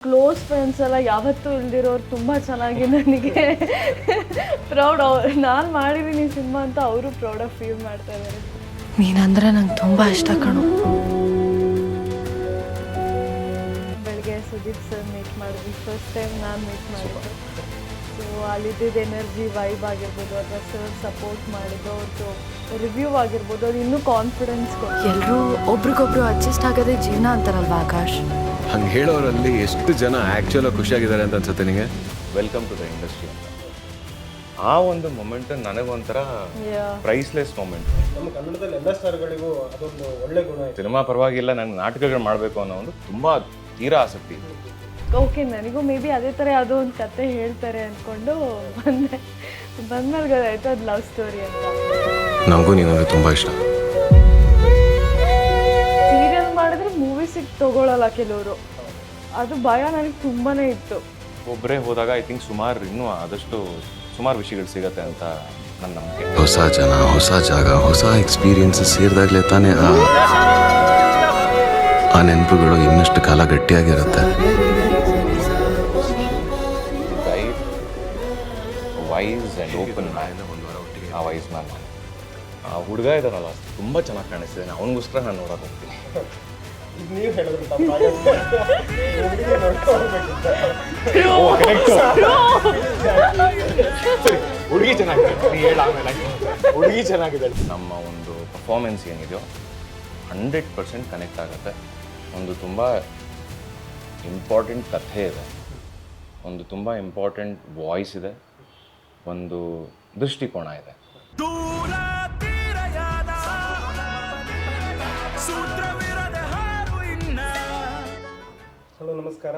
Close friends ಎಲ್ಲ ಯಾವತ್ತೂ ಇಲ್ದಿರೋರು ತುಂಬ ಚೆನ್ನಾಗಿ ನನಗೆ ಪ್ರೌಡ್. ನಾನು ಮಾಡಿದ್ದೀನಿ ಸಿನಿಮಾ ಅಂತ ಅವರು ಪ್ರೌಡಾಗಿ ಫೀಲ್ ಮಾಡ್ತಾ ಇದ್ದಾರೆ. ನೀನಂದ್ರೆ ನಂಗೆ ತುಂಬ ಇಷ್ಟ ಕಣು. ಬೆಳಗ್ಗೆ ಸುದೀಪ್ ಸರ್ ಮೀಟ್ ಮಾಡಿದ್ವಿ, ಫಸ್ಟ್ ಟೈಮ್ ನಾನು ಮೀಟ್ ಮಾಡಿದ್ದು. ಸೊ ಅಲ್ಲಿದ್ದ ಎನರ್ಜಿ ವೈಬ್ ಆಗಿರ್ಬೋದು ಅಥವಾ ಸರ್ ಸಪೋರ್ಟ್ ಮಾಡಿದ್ದು ಅವ್ರದ್ದು ರಿವ್ಯೂ ಆಗಿರ್ಬೋದು, ಅದು ಇನ್ನೂ ಕಾನ್ಫಿಡೆನ್ಸ್ ಕೊಟ್ಟು. ಎಲ್ಲರೂ ಒಬ್ರಿಗೊಬ್ರು ಅಡ್ಜಸ್ಟ್ ಆಗೋದೇ ಜೀವನ ಅಂತಾರಲ್ವಾ ಆಕಾಶ್? ಹಂಗೆ ಹೇಳೋರಲ್ಲಿ ಎಷ್ಟು ಜನ ಆ್ಯಕ್ಚುಲಾಗಿ ಖುಷಿಯಾಗಿದ್ದಾರೆ ಅಂತ ಅನ್ಸುತ್ತೆ ನಿಮಗೆ? ವೆಲ್ಕಮ್ ಟು ದ ಇಂಡಸ್ಟ್ರಿ ಅಂತ ಆ ಒಂದು ಮೊಮೆಂಟ್ ನನಗೊಂಥರ ಪ್ರೈಸ್ಲೆಸ್ ಮೊಮೆಂಟ್. ನಮ್ಮ ಕನ್ನಡದಲ್ಲಿ ಎಲ್ಲ ಸ್ಟಾರ್ಗಳಿಗೂ ಅದೊಂದು ಒಳ್ಳೆ ಗುಣ ಇದೆ. ಸಿನಿಮಾ ಪರವಾಗಿಲ್ಲ, ನಂಗೆ ನಾಟಕಗಳು ಮಾಡಬೇಕು ಅನ್ನೋ ಒಂದು ತುಂಬ ತೀರಾ ಆಸಕ್ತಿ. ಓಕೆ, ನನಗೂ ಮೇ ಬಿ ಅದೇ ಥರ ಯಾವುದೋ ಒಂದು ಕತೆ ಹೇಳ್ತಾರೆ ಅಂದ್ಕೊಂಡು ಬಂದ್ಮೇಲೆ ಗೊತ್ತಾಯ್ತು ಅದು ಲವ್ ಸ್ಟೋರಿ ಅಂತ. ನನಗೂ ನೀನಂದ್ರೆ ತುಂಬ ಇಷ್ಟ. ಸೀರಿಯಲ್ ಮಾಡಿದ್ರೆ ಮೂವೀಸಿಗೆ ತಗೊಳ್ಳಲ್ಲ ಕೆಲವರು, ಅದು ಭಯ ನನಗೆ ತುಂಬಾ ಇತ್ತು. ಒಬ್ಬರೇ ಹೋದಾಗ ಐ ಥಿಂಕ್ ಇನ್ನೂ ಆದಷ್ಟು ಸುಮಾರು ವಿಷಯಗಳು ಸಿಗತ್ತೆ ಅಂತ ನನ್ನ ನಂಬಿಕೆ. ಹೊಸ ಜನ, ಹೊಸ ಜಾಗ, ಹೊಸ ಎಕ್ಸ್ಪೀರಿಯನ್ಸ್ ಸೇರಿದಾಗಲೇ ತಾನೇ ಆ ನೆನಪುಗಳು ಇನ್ನಷ್ಟು ಕಾಲ ಗಟ್ಟಿಯಾಗಿರುತ್ತೆ. ವೈಸ್ ಆ್ಯಂಡ್ ಓಪನ್ ಮ್ಯಾನ್, ಆ ವೈಸ್ ಮ್ಯಾನ್. ಆ ಹುಡುಗ ಇದ್ದಾನಲ್ಲ ತುಂಬ ಚೆನ್ನಾಗಿ ಕಾಣಿಸ್ತಿದ್ದಾನೆ, ಅವನಿಗೋಸ್ಕರ ನಾನು ನೋಡೋಕೆ ಹೋಗ್ತೀನಿ. ಈಗ ನೀವು ಹೇಳಿದ್ರೆ ತಪ್ಪಾಗುತ್ತೆ. ಹುಡುಗಿ ಚೆನ್ನಾಗಿದೆ, ಹುಡುಗಿ ಚೆನ್ನಾಗಿದೆ. ನಮ್ಮ ಒಂದು ಪರ್ಫಾರ್ಮೆನ್ಸ್ ಏನಿದೆಯೋ 100% ಕನೆಕ್ಟ್ ಆಗುತ್ತೆ. ಒಂದು ತುಂಬ ಇಂಪಾರ್ಟೆಂಟ್ ಕಥೆ ಇದೆ, ಒಂದು ತುಂಬ ಇಂಪಾರ್ಟೆಂಟ್ ವಾಯ್ಸ್ ಇದೆ, ಒಂದು ದೃಷ್ಟಿಕೋನ ಇದೆ. ಹಲೋ, ನಮಸ್ಕಾರ.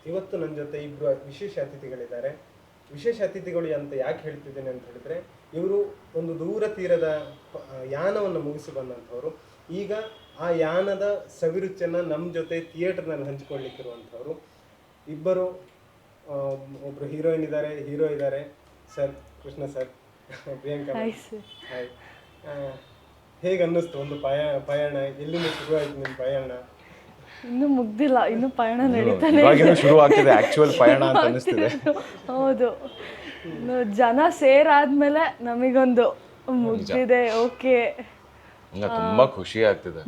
ಇವತ್ತು ನನ್ನ ಜೊತೆ ಇಬ್ಬರು ವಿಶೇಷ ಅತಿಥಿಗಳಿದ್ದಾರೆ. ವಿಶೇಷ ಅತಿಥಿಗಳು ಅಂತ ಯಾಕೆ ಹೇಳ್ತಿದ್ದೇನೆ ಅಂತ ಹೇಳಿದ್ರೆ, ಇವರು ಒಂದು ದೂರ ತೀರದ ಯಾನವನ್ನು ಮುಗಿಸಿ ಬಂದಂಥವ್ರು. ಈಗ ಆ ಯಾನದ ಸವಿರುಚಿಯನ್ನು ನಮ್ಮ ಜೊತೆ ಥಿಯೇಟರ್ನಲ್ಲಿ ಹಂಚಿಕೊಳ್ಳಿಕ್ಕಿರುವಂಥವ್ರು. ಇಬ್ಬರು, ಒಬ್ಬರು ಹೀರೋಯಿನ್ ಇದ್ದಾರೆ, ಹೀರೋ ಇದ್ದಾರೆ. Sir, Krishna sir, Priyanka. Hi. ಹೇಗೆ ಅನ್ನಿಸ್ತು ಒಂದು ಪಯಣ? ಎಲ್ಲಿಂದ ಶುರುವಾಯಿತು ನಿಮ್ಮ ಪಯಣ? ಇನ್ನೂ ಮುಗ್ದಿಲ್ಲ, ಇನ್ನೂ ಪಯಣ ನಡೀತಾನೆ ಶುರು ಆಗ್ತಿದೆ ಆಕ್ಚುಯಲ್ ಪಯಣ ಅಂತ ಅನಿಸ್ತಿದೆ. ಹೌದು, ಜನ ಸೇರಾದ್ಮೇಲೆ ನಮಗೊಂದು ಮುಗ್ದಿದೆ. ಓಕೆ, ತುಂಬ ಖುಷಿ ಆಗ್ತಿದೆ.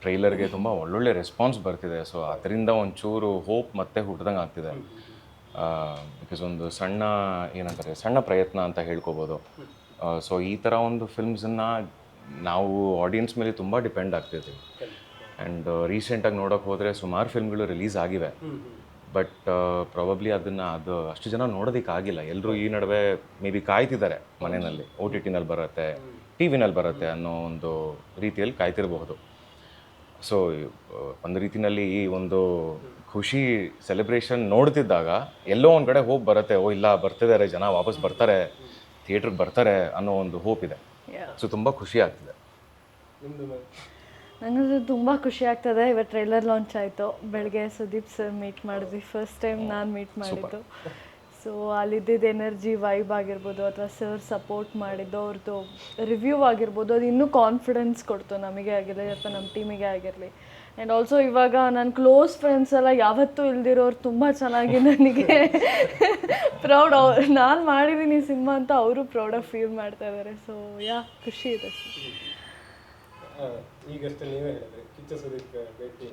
ಟ್ರೈಲರ್ಗೆ ತುಂಬ ಒಳ್ಳೊಳ್ಳೆ ರೆಸ್ಪಾನ್ಸ್ ಬರ್ತಿದೆ. ಸೊ ಅದರಿಂದ ಒಂಚೂರು ಹೋಪ್ ಮತ್ತೆ ಹುಟ್ಟಿದಂಗೆ ಆಗ್ತಿದೆ. ಬಿಕಾಸ್ ಒಂದು ಸಣ್ಣ ಪ್ರಯತ್ನ ಅಂತ ಹೇಳ್ಕೊಬೋದು. ಸೊ ಈ ಥರ ಒಂದು ಫಿಲ್ಮ್ಸನ್ನು ನಾವು ಆಡಿಯನ್ಸ್ ಮೇಲೆ ತುಂಬ ಡಿಪೆಂಡ್ ಆಗ್ತಿರ್ತೀವಿ. ಆ್ಯಂಡ್ ರೀಸೆಂಟಾಗಿ ನೋಡೋಕೆ ಹೋದರೆ ಸುಮಾರು ಫಿಲ್ಮ್ಗಳು ರಿಲೀಸ್ ಆಗಿವೆ, ಬಟ್ ಪ್ರಾಬಬ್ಲಿ ಅದು ಅಷ್ಟು ಜನ ನೋಡೋದಕ್ಕಾಗಿಲ್ಲ. ಎಲ್ಲರೂ ಈ ನಡುವೆ ಮೇ ಬಿ ಕಾಯ್ತಿದ್ದಾರೆ ಮನೆಯಲ್ಲಿ, OTTನಲ್ಲಿ ಬರುತ್ತೆ, TV ನಲ್ಲಿ ಬರುತ್ತೆ ಅನ್ನೋ ಒಂದು ರೀತಿಯಲ್ಲಿ ಕಾಯ್ತಿರಬಹುದು. ಸೊ ಒಂದು ರೀತಿಯಲ್ಲಿ ಈ ಒಂದು ಖುಷಿ ಸೆಲೆಬ್ರೇಷನ್ ನೋಡ್ತಿದ್ದಾಗ ಎಲ್ಲೋ ಒಂದು ಕಡೆ ಹೋಪ್ ಬರುತ್ತೆ. ಇಲ್ಲ, ಬರ್ತಿದ್ದಾರೆ ಜನ, ವಾಪಸ್ ಬರ್ತಾರೆ, ಥಿಯೇಟ್ರಿಗೆ ಬರ್ತಾರೆ ಅನ್ನೋ ಒಂದು ಹೋಪ್ ಇದೆ. ಸೊ ತುಂಬ ಖುಷಿ ಆಗ್ತಿದೆ. ನನಗೆ ತುಂಬ ಖುಷಿ ಆಗ್ತದೆ. ಇವತ್ತು ಟ್ರೈಲರ್ ಲಾಂಚ್ ಆಯಿತು, ಬೆಳಗ್ಗೆ ಸುದೀಪ್ ಸರ್ ಮೀಟ್ ಮಾಡಿದ್ವಿ, ಫಸ್ಟ್ ಟೈಮ್ ನಾನು ಮೀಟ್ ಮಾಡಿದ್ದು. ಸೊ ಅಲ್ಲಿದ್ದ ಎನರ್ಜಿ ವೈಬ್ ಆಗಿರ್ಬೋದು ಅಥವಾ ಸರ್ ಸಪೋರ್ಟ್ ಮಾಡಿದ್ದು, ಅವ್ರದ್ದು ರಿವ್ಯೂ ಆಗಿರ್ಬೋದು, ಅದು ಇನ್ನೂ ಕಾನ್ಫಿಡೆನ್ಸ್ ಕೊಡ್ತು ನಮಗೆ ಆಗಿರಲಿ ಅಥವಾ ನಮ್ಮ ಟೀಮಿಗೆ ಆಗಿರಲಿ. ಆ್ಯಂಡ್ ಆಲ್ಸೋ ಇವಾಗ ನನ್ನ ಕ್ಲೋಸ್ ಫ್ರೆಂಡ್ಸ್ ಎಲ್ಲ ಯಾವತ್ತೂ ಇಲ್ದಿರೋರು ತುಂಬ ಚೆನ್ನಾಗಿ ನನಗೆ ಪ್ರೌಡ್. ನಾನು ಮಾಡಿದ್ದೀನಿ ಸಿನಿಮಾ ಅಂತ ಅವರು ಪ್ರೌಡಾಗಿ ಫೀಲ್ ಮಾಡ್ತಾ ಇದ್ದಾರೆ. ಸೊ ಖುಷಿ ಇದೆ. ಈಗಷ್ಟೇ ನೀವೇ ಹೇಳಿದ್ರಿ, ಕಿಚ್ಚ ಸುದೀಪ್ ಭೇಟಿ.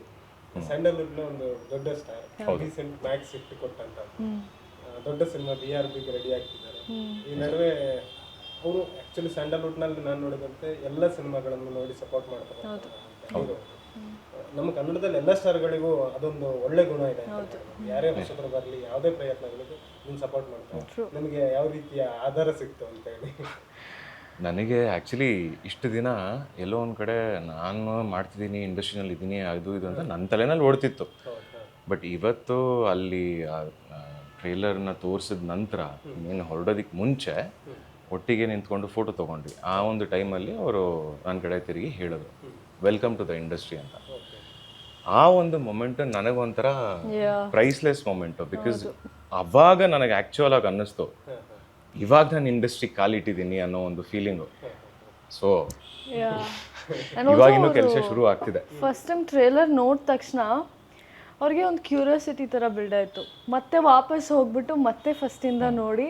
ಸ್ಯಾಂಡಲ್ವುಡ್ನ ಒಂದು ದೊಡ್ಡ ಸ್ಟಾರ್, ರೀಸೆಂಟ್ ಮ್ಯಾಕ್ಸ್ ಹಿಟ್ ಕೊಟ್ಟಂತ ದೊಡ್ಡ ಸಿನಿಮಾ BRBಗೆ ರೆಡಿ ಆಗ್ತಿದ್ದಾರೆ. ಈ ನಡುವೆ ಅವರು ಆ್ಯಕ್ಚುಲಿ ಸ್ಯಾಂಡಲ್ವುಡ್ನಲ್ಲಿ ನಾನು ನೋಡಿದಂತೆ ಎಲ್ಲ ಸಿನಿಮಾಗಳನ್ನು ನೋಡಿ ಸಪೋರ್ಟ್ ಮಾಡ್ತಾರೆ. ನಮ್ಮ ಕನ್ನಡದಲ್ಲಿ ಎಲ್ಲ ಸ್ಟಾರ್ಗಳಿಗೂ ಅದೊಂದು ಒಳ್ಳೆ ಗುಣ ಇದೆ. ಯಾರೇ ಹೊಸಬರು ಬರಲಿ, ಯಾವುದೇ ಪ್ರಯತ್ನಗಳಿಗೂ ನೀವು ಸಪೋರ್ಟ್ ಮಾಡ್ತಾರೆ. ನಿಮಗೆ ಯಾವ ರೀತಿಯ ಆಧಾರ ಸಿಕ್ತು ಅಂತ ಹೇಳಿ? ನನಗೆ ಆ್ಯಕ್ಚುಲಿ ಇಷ್ಟು ದಿನ ಎಲ್ಲೋ ಒಂದು ಕಡೆ ನಾನು ಮಾಡ್ತಿದ್ದೀನಿ, ಇಂಡಸ್ಟ್ರಿನಲ್ಲಿ ಇದ್ದೀನಿ, ಅದು ಇದು ಅಂತ ನನ್ನ ತಲೆನಲ್ಲಿ ಓಡ್ತಿತ್ತು. ಬಟ್ ಇವತ್ತು ಅಲ್ಲಿ ಟ್ರೈಲರ್ನ ತೋರಿಸಿದ ನಂತರ, ಇನ್ನೇನು ಹೊರಡೋದಕ್ಕೆ ಮುಂಚೆ ಒಟ್ಟಿಗೆ ನಿಂತ್ಕೊಂಡು ಫೋಟೋ ತೊಗೊಂಡ್ವಿ. ಆ ಒಂದು ಟೈಮಲ್ಲಿ ಅವರು ನನ್ನ ಕಡೆ ತಿರುಗಿ ಹೇಳಿದ್ರು, ವೆಲ್ಕಮ್ ಟು ದ ಇಂಡಸ್ಟ್ರಿ ಅಂತ. ಆ ಒಂದು ಮೊಮೆಂಟ್ ನನಗೊಂಥರ ಪ್ರೈಸ್ಲೆಸ್ ಮೊಮೆಂಟು. ಬಿಕಾಸ್ ಅವಾಗ ನನಗೆ ಆ್ಯಕ್ಚುಯಲ್ ಆಗಿ ಅನ್ನಿಸ್ತು, ಇವಾಗ ನಾನು ಇಂಡಸ್ಟ್ರಿ ಕಾಲಿಟ್ಟಿದ್ದೀನಿ ಅನ್ನೋ ಒಂದು ಫೀಲಿಂಗು. ಸೊ ಇವಾಗಿನ್ನೂ ಕೆಲಸ ಶುರು ಆಗ್ತಿದೆ. ಫಸ್ಟ್ ಟೈಮ್ ಟ್ರೇಲರ್ ನೋಡಿದ ತಕ್ಷಣ ಅವ್ರಿಗೆ ಒಂದು ಕ್ಯೂರಿಯಾಸಿಟಿ ಥರ ಬಿಲ್ಡ್ ಆಯಿತು. ಮತ್ತೆ ವಾಪಸ್ ಹೋಗ್ಬಿಟ್ಟು ಮತ್ತೆ ಫಸ್ಟಿಂದ ನೋಡಿ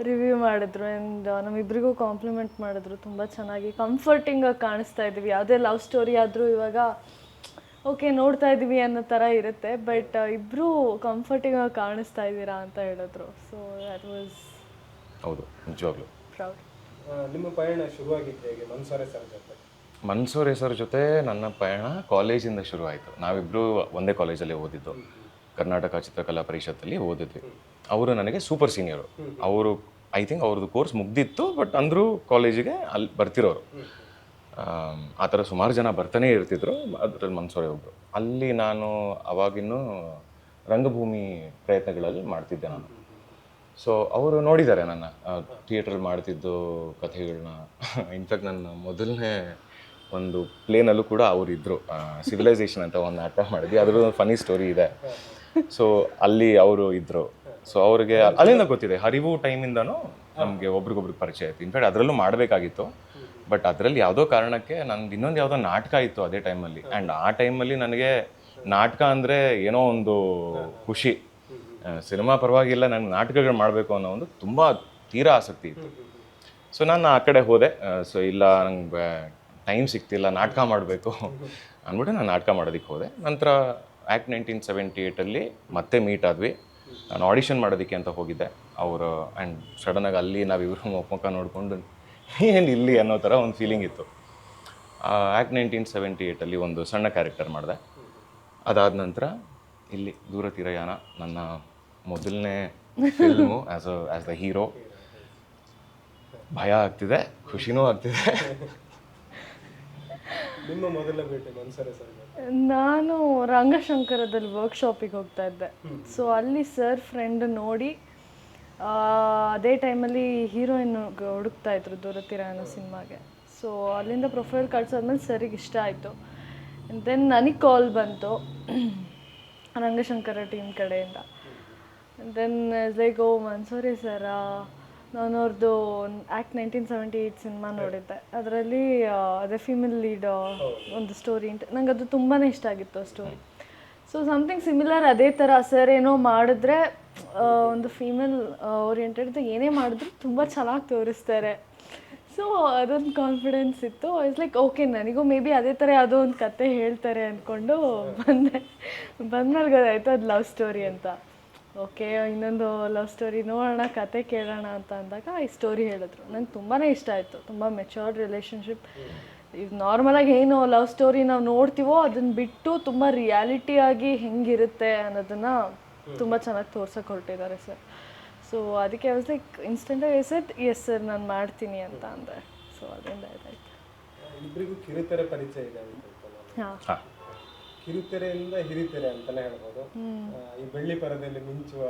ರಿವ್ಯೂ ಮಾಡಿದ್ರು. ಆ್ಯಂಡ್ ನಮ್ಮಿಬ್ಬರಿಗೂ ಕಾಂಪ್ಲಿಮೆಂಟ್ ಮಾಡಿದ್ರು, ತುಂಬ ಚೆನ್ನಾಗಿ ಕಂಫರ್ಟಿಂಗಾಗಿ ಕಾಣಿಸ್ತಾ ಇದ್ದೀವಿ. ಯಾವುದೇ ಲವ್ ಸ್ಟೋರಿ ಆದರೂ ಇವಾಗ ಓಕೆ ನೋಡ್ತಾ ಇದ್ದೀವಿ ಅನ್ನೋ ಥರ ಇರುತ್ತೆ, ಬಟ್ ಇಬ್ಬರು ಕಂಫರ್ಟಿಂಗಾಗಿ ಕಾಣಿಸ್ತಾ ಇದ್ದೀರಾ ಅಂತ ಹೇಳಿದ್ರು. ಸೊ ದ್ಯಾಟ್ ವಾಸ್ ಹೌದು, ನಿಜವಾಗ್ಲೂ ಪ್ರೌಡ್. ನಿಮ್ಮ ಪಯಣ ಶುರುವಾಗಿದ್ದು ಹೇಗೆ ಮನ್ಸೂರೆ ಸರ್ ಜೊತೆ? ಮನ್ಸೂರೆ ಸರ್ ಜೊತೆ ನನ್ನ ಪಯಣ ಕಾಲೇಜಿಂದ ಶುರು ಆಯಿತು. ನಾವಿಬ್ಬರು ಒಂದೇ ಕಾಲೇಜಲ್ಲಿ ಓದಿದ್ದು, ಕರ್ನಾಟಕ ಚಿತ್ರಕಲಾ ಪರಿಷತ್ತಲ್ಲಿ ಓದಿದ್ವಿ. ಅವರು ನನಗೆ ಸೂಪರ್ ಸೀನಿಯರು. ಅವರು ಐ ಥಿಂಕ್ ಅವ್ರದ್ದು ಕೋರ್ಸ್ ಮುಗ್ದಿತ್ತು, ಬಟ್ ಅಂದರೂ ಕಾಲೇಜಿಗೆ ಅಲ್ಲಿ ಬರ್ತಿರೋರು. ಆ ಥರ ಸುಮಾರು ಜನ ಬರ್ತಾನೆ ಇರ್ತಿದ್ರು, ಅದರಲ್ಲಿ ಮನ್ಸೂರೆ ಒಬ್ಬರು. ಅಲ್ಲಿ ನಾನು ಅವಾಗಿನ್ನೂ ರಂಗಭೂಮಿ ಪ್ರಯತ್ನಗಳಲ್ಲಿ ಮಾಡ್ತಿದ್ದೆ ನಾನು. ಸೊ ಅವರು ನೋಡಿದ್ದಾರೆ ನನ್ನ ಥಿಯೇಟ್ರಲ್ಲಿ ಮಾಡ್ತಿದ್ದು ಕಥೆಗಳನ್ನ. ಇನ್ಫ್ಯಾಕ್ಟ್ ನನ್ನ ಮೊದಲನೇ ಒಂದು ಪ್ಲೇನಲ್ಲೂ ಕೂಡ ಅವರಿದ್ದರು. ಸಿವಿಲೈಸೇಷನ್ ಅಂತ ಒಂದು ನಾಟಕ ಮಾಡಿದ್ವಿ, ಅದರದ್ದು ಒಂದು ಫನಿ ಸ್ಟೋರಿ ಇದೆ. ಸೊ ಅಲ್ಲಿ ಅವರು ಇದ್ದರು. ಸೊ ಅವ್ರಿಗೆ ಅಲ್ಲಿಂದ ಗೊತ್ತಿದೆ, ಹರಿವು ಟೈಮಿಂದನೂ ನಮಗೆ ಒಬ್ರಿಗೊಬ್ರಿಗೆ ಪರಿಚಯ ಆಯಿತು. ಇನ್ಫ್ಯಾಕ್ಟ್ ಅದರಲ್ಲೂ ಮಾಡಬೇಕಾಗಿತ್ತು, ಬಟ್ ಅದರಲ್ಲಿ ಯಾವುದೋ ಕಾರಣಕ್ಕೆ ನಂದು ಇನ್ನೊಂದು ಯಾವುದೋ ನಾಟಕ ಇತ್ತು ಅದೇ ಟೈಮಲ್ಲಿ. ಆ್ಯಂಡ್ ಆ ಟೈಮಲ್ಲಿ ನನಗೆ ನಾಟಕ ಅಂದರೆ ಏನೋ ಒಂದು ಖುಷಿ. ಸಿನಿಮಾ ಪರವಾಗಿಲ್ಲ, ನನಗೆ ನಾಟಕಗಳು ಮಾಡಬೇಕು ಅನ್ನೋ ಒಂದು ತುಂಬ ತೀರಾ ಆಸಕ್ತಿ ಇತ್ತು. ಸೊ ನಾನು ಆ ಕಡೆ ಹೋದೆ. ಸೊ ಇಲ್ಲ, ನಂಗೆ ಟೈಮ್ ಸಿಗ್ತಿಲ್ಲ, ನಾಟಕ ಮಾಡಬೇಕು ಅಂದ್ಬಿಟ್ಟು ನಾನು ನಾಟಕ ಮಾಡೋದಕ್ಕೆ ಹೋದೆ. ನಂತರ ಆ್ಯಕ್ಟ್ 1978 ಮತ್ತೆ ಮೀಟ್ ಆದ್ವಿ. ನಾನು ಆಡಿಷನ್ ಮಾಡೋದಕ್ಕೆ ಅಂತ ಹೋಗಿದ್ದೆ ಅವರು. ಆ್ಯಂಡ್ ಸಡನ್ನಾಗಿ ಅಲ್ಲಿ ನಾವಿಬ್ಬರು ಮುಖ ನೋಡಿಕೊಂಡು ಏನು ಇಲ್ಲಿ ಅನ್ನೋ ಥರ ಒಂದು ಫೀಲಿಂಗ್ ಇತ್ತು. ಆ್ಯಕ್ಟ್ 1978 ಒಂದು ಸಣ್ಣ ಕ್ಯಾರೆಕ್ಟರ್ ಮಾಡಿದೆ. ಅದಾದ ನಂತರ ಇಲ್ಲಿ ದೂರ ತೀರಯಾನ ನನ್ನ ಮೊದಲನೇ ಫಿಲ್ಮು ಆ್ಯಸ್ ದ ಹೀರೋ. ಭಯ ಆಗ್ತಿದೆ, ಖುಷಿನೂ ಆಗ್ತಿದೆ. ನಿಮ್ಮ ಮೊದಲ ಭೇಟಿ ಮನ್ಸೂರೆ ಸರ್ ಜೊತೆ? ನಾನು ರಂಗಶಂಕರದಲ್ಲಿ ವರ್ಕ್ಶಾಪಿಗೆ ಹೋಗ್ತಾ ಇದ್ದೆ. ಸೊ ಅಲ್ಲಿ ಸರ್ ಫ್ರೆಂಡ್ ನೋಡಿ ಅದೇ ಟೈಮಲ್ಲಿ ಹೀರೋಯಿನ್ ಹುಡುಕ್ತಾ ಇದ್ರು ದೂರತಿರ ಅನ್ನೋ ಸಿನಿಮಾಗೆ. ಸೊ ಅಲ್ಲಿಂದ ಪ್ರೊಫೈಲ್ ಕಳ್ಸಾದ್ಮೇಲೆ ಸರಿಗೆ ಇಷ್ಟ ಆಯಿತು. ದೆನ್ ನನಗೆ ಕಾಲ್ ಬಂತು ರಂಗಶಂಕರ ಟೀಮ್ ಕಡೆಯಿಂದ. ದೆನ್ ಲೈಕ್ ಓ ಮನ್ಸೂರೆ ಸರ, ನಾನು ಅವ್ರದ್ದು ಆ್ಯಕ್ಟ್ 1978 ಸಿನಿಮಾ ನೋಡಿದ್ದೆ. ಅದರಲ್ಲಿ ಅದೇ ಫೀಮೇಲ್ ಲೀಡ್ ಒಂದು ಸ್ಟೋರಿ ನಂಗೆ ಅದು ತುಂಬಾ ಇಷ್ಟ ಆಗಿತ್ತು ಆ ಸ್ಟೋರಿ. ಸೊ ಸಮಥಿಂಗ್ ಸಿಮಿಲರ್ ಅದೇ ಥರ ಸರ್ ಏನೋ ಮಾಡಿದ್ರೆ ಒಂದು ಫೀಮೇಲ್ ಓರಿಯೆಂಟೆಡ್ ಏನೇ ಮಾಡಿದ್ರು ತುಂಬ ಚೆನ್ನಾಗಿ ತೋರಿಸ್ತಾರೆ. ಸೊ ಅದೊಂದು ಕಾನ್ಫಿಡೆನ್ಸ್ ಇತ್ತು. ಇಟ್ಸ್ ಲೈಕ್ ಓಕೆ, ನನಗೂ ಮೇ ಬಿ ಅದೇ ಥರ ಯಾವುದೋ ಒಂದು ಕತೆ ಹೇಳ್ತಾರೆ ಅಂದ್ಕೊಂಡು ಬಂದ್ಮೇಲೆ ಗೊತ್ತಾಯಿತು ಅದು ಲವ್ ಸ್ಟೋರಿ ಅಂತ. ಓಕೆ, ಇನ್ನೊಂದು ಲವ್ ಸ್ಟೋರಿ ನೋಡೋಣ, ಕತೆ ಕೇಳೋಣ ಅಂತ ಅಂದಾಗ ಈ ಸ್ಟೋರಿ ಹೇಳಿದ್ರು. ನಂಗೆ ತುಂಬಾ ಇಷ್ಟ ಆಯಿತು. ತುಂಬ ಮೆಚೂರ್ಡ್ ರಿಲೇಷನ್ಶಿಪ್. ಈಗ ನಾರ್ಮಲಾಗಿ ಏನು ಲವ್ ಸ್ಟೋರಿ ನಾವು ನೋಡ್ತೀವೋ ಅದನ್ನು ಬಿಟ್ಟು ತುಂಬ ರಿಯಾಲಿಟಿಯಾಗಿ ಹೆಂಗಿರುತ್ತೆ ಅನ್ನೋದನ್ನು ತುಂಬ ಚೆನ್ನಾಗಿ ತೋರ್ಸೋಕೆ ಹೊರಟಿದ್ದಾರೆ ಸರ್. ಸೊ ಅದಕ್ಕೆ ಐ ವಾಸ್ ಲೈಕ್ ಇನ್ಸ್ಟೆಂಟಾಗಿ ಎಸ್ ಸರ್ ನಾನು ಮಾಡ್ತೀನಿ ಅಂತ ಅಂದೆ. ಸೊ ಅದರಿಂದ ಇದಾಯಿತು. ಇಬ್ಬರಿಗೂ ಕಿರುತೆರೆ ಪರಿಚಯ ಇದೆ ಅಂತ ಹಾಂ, ಕಿರುತೆರೆಯಿಂದ ಹಿರಿತೆರೆ ಅಂತಾನೆ ಹೇಳ್ಬೋದು. ಈ ಬೆಳ್ಳಿ ಪರದೆಯಲ್ಲಿ ಮಿಂಚುವ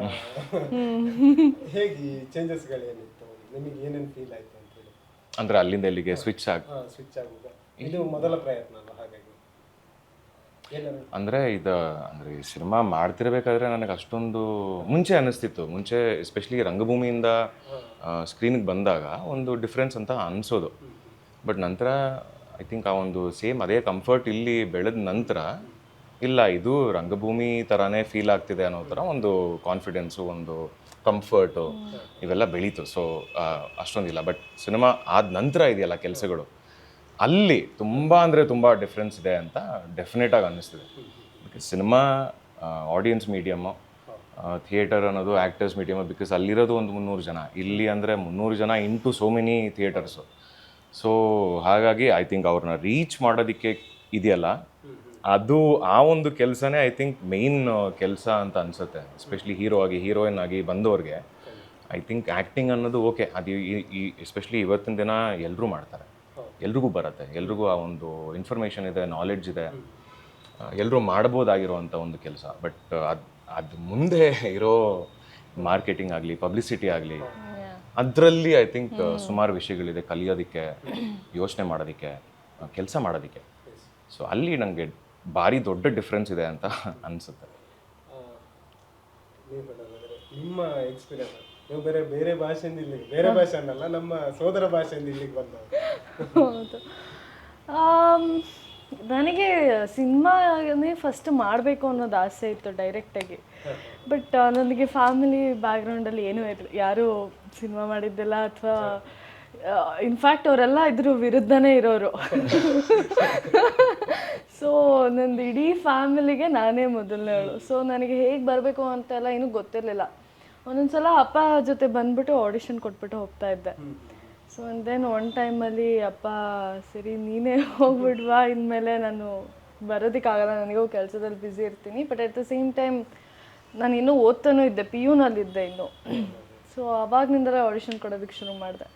ಹೇಗೆ ಈ ಚೇಂಜಸ್ಗಳೇನಿತ್ತು ನಿಮಗೆ, ಏನೇನು ಫೀಲ್ ಆಯ್ತು ಅಂತ ಹೇಳಿ? ಅಂದರೆ ಅಲ್ಲಿಂದ ಇಲ್ಲಿಗೆ ಸ್ವಿಚ್ ಆಗುವಾಗ ಇದು ಮೊದಲ ಪ್ರಯತ್ನ ಅಲ್ಲ, ಹಾಗಾಗಿ ಅಂದರೆ ಈ ಸಿನಿಮಾ ಮಾಡ್ತಿರ್ಬೇಕಾದ್ರೆ ನನಗೆ ಅಷ್ಟೊಂದು ಮುಂಚೆ ಅನ್ನಿಸ್ತಿತ್ತು. ಮುಂಚೆ ಎಸ್ಪೆಷಲಿ ರಂಗಭೂಮಿಯಿಂದ ಸ್ಕ್ರೀನಿಗೆ ಬಂದಾಗ ಒಂದು ಡಿಫ್ರೆನ್ಸ್ ಅಂತ ಅನಿಸೋದು. ಬಟ್ ನಂತರ ಐ ಥಿಂಕ್ ಆ ಒಂದು ಸೇಮ್ ಅದೇ ಕಂಫರ್ಟ್ ಇಲ್ಲಿ ಬೆಳೆದ ನಂತರ ಇಲ್ಲ, ಇದು ರಂಗಭೂಮಿ ಥರನೇ ಫೀಲ್ ಆಗ್ತಿದೆ ಅನ್ನೋ ಥರ ಒಂದು ಕಾನ್ಫಿಡೆನ್ಸು, ಒಂದು ಕಂಫರ್ಟು ಇವೆಲ್ಲ ಬೆಳೀತು. ಸೊ ಅಷ್ಟೊಂದಿಲ್ಲ. ಬಟ್ ಸಿನಿಮಾ ಆದ ನಂತರ ಇದೆಯಲ್ಲ ಕೆಲಸಗಳು, ಅಲ್ಲಿ ತುಂಬ ಅಂದರೆ ತುಂಬ ಡಿಫ್ರೆನ್ಸ್ ಇದೆ ಅಂತ ಡೆಫಿನೆಟಾಗಿ ಅನ್ನಿಸ್ತಿದೆ. Because cinema audience medium, theatre ಅನ್ನೋದು ಆ್ಯಕ್ಟರ್ಸ್ ಮೀಡಿಯಮ್ಮು. ಬಿಕಾಸ್ ಅಲ್ಲಿರೋದು ಒಂದು 300 ಜನ, ಇಲ್ಲಿ ಅಂದರೆ 300 ಜನ into so many theatres. So ಹಾಗಾಗಿ ಐ ಥಿಂಕ್ ಅವ್ರನ್ನ ರೀಚ್ ಮಾಡೋದಕ್ಕೆ ಇದೆಯಲ್ಲ, ಅದು ಆ ಒಂದು ಕೆಲಸನೇ ಐ ಥಿಂಕ್ ಮೇಯ್ನ್ ಕೆಲಸ ಅಂತ ಅನಿಸುತ್ತೆ. ಎಸ್ಪೆಷಲಿ ಹೀರೋ ಆಗಿ ಹೀರೋಯಿನ್ ಆಗಿ ಬಂದವ್ರಿಗೆ ಐ ಥಿಂಕ್ ಆ್ಯಕ್ಟಿಂಗ್ ಅನ್ನೋದು ಓಕೆ, ಅದು ಈ ಎಸ್ಪೆಷಲಿ ಇವತ್ತಿನ ದಿನ ಎಲ್ಲರೂ ಮಾಡ್ತಾರೆ, ಎಲ್ರಿಗೂ ಬರುತ್ತೆ, ಎಲ್ರಿಗೂ ಆ ಒಂದು ಇನ್ಫಾರ್ಮೇಷನ್ ಇದೆ, ನಾಲೆಡ್ಜ್ ಇದೆ, ಎಲ್ಲರೂ ಮಾಡ್ಬೋದಾಗಿರೋವಂಥ ಒಂದು ಕೆಲಸ. ಬಟ್ ಅದು ಮುಂದೆ ಇರೋ ಮಾರ್ಕೆಟಿಂಗ್ ಆಗಲಿ, ಪಬ್ಲಿಸಿಟಿ ಆಗಲಿ, ಅದರಲ್ಲಿ ಐ ಥಿಂಕ್ ಸುಮಾರು ವಿಷಯಗಳಿದೆ ಕಲಿಯೋದಕ್ಕೆ, ಯೋಚನೆ ಮಾಡೋದಕ್ಕೆ, ಕೆಲಸ ಮಾಡೋದಕ್ಕೆ. ಸೊ ಅಲ್ಲಿ ನನಗೆ ಭಾರಿ ದೊಡ್ಡ ಡಿಫ್ರೆನ್ಸ್ ಇದೆ ಅಂತ ಅನಿಸುತ್ತೆ. ನಿಮ್ಮ ಎಕ್ಸ್ಪೀರಿಯನ್ಸ್, ನೀವು ಬೇರೆ ಭಾಷೆಯಿಂದ ಇಲ್ಲಿಗೆ, ಬೇರೆ ಭಾಷೆ ಅನ್ನಲ್ಲ, ನಮ್ಮ ಸೋದರ ಭಾಷೆಯಿಂದ ಇಲ್ಲಿಗೆ ಬಂದವರು. ಹೌದು. ನನಗೆ ಸಿನಿಮಾನೇ ಫಸ್ಟ್ ಮಾಡಬೇಕು ಅನ್ನೋದು ಆಸೆ ಇತ್ತು ಡೈರೆಕ್ಟಾಗಿ. ಬಟ್ ನನಗೆ ಫ್ಯಾಮಿಲಿ ಬ್ಯಾಕ್ಗ್ರೌಂಡಲ್ಲಿ ಏನೂ ಇರಲಿಲ್ಲ, ಯಾರೂ ಸಿನಿಮಾ ಮಾಡಿದ್ದಿಲ್ಲ ಅಥವಾ ಇನ್ಫ್ಯಾಕ್ಟ್ ಅವರೆಲ್ಲ ಇದ್ರ ವಿರುದ್ಧನೇ ಇರೋರು. ಸೊ ನಂದು ಇಡೀ ಫ್ಯಾಮಿಲಿಗೆ ನಾನೇ ಮೊದಲನೇವಳು. ಸೊ ನನಗೆ ಹೇಗೆ ಬರಬೇಕು ಅಂತೆಲ್ಲ ಏನೂ ಗೊತ್ತಿರಲಿಲ್ಲ. ಒಂದೊಂದ್ಸಲ ಅಪ್ಪ ಜೊತೆ ಬಂದ್ಬಿಟ್ಟು ಆಡಿಷನ್ ಕೊಟ್ಬಿಟ್ಟು ಹೋಗ್ತಾ ಇದ್ದೆ. ಸೊ ಆ್ಯಂಡ್ ದೆನ್ ಒನ್ ಟೈಮಲ್ಲಿ ಅಪ್ಪ ಸರಿ ನೀನೇ ಹೋಗ್ಬಿಡ್ವಾ, ಇನ್ಮೇಲೆ ನಾನು ಬರೋದಕ್ಕಾಗಲ್ಲ, ನನಗೂ ಕೆಲಸದಲ್ಲಿ ಬ್ಯುಸಿ ಇರ್ತೀನಿ. But at the same time ನಾನು ಇನ್ನೂ ಓದ್ತಾನೂ ಇದ್ದೆ, ಪಿ ಯುನಲ್ಲಿದ್ದೆ ಇನ್ನೂ. ಸೊ ಅವಾಗ್ನಿಂದಲೇ ಆಡಿಷನ್ ಕೊಡೋದಕ್ಕೆ ಶುರು ಮಾಡಿದೆ.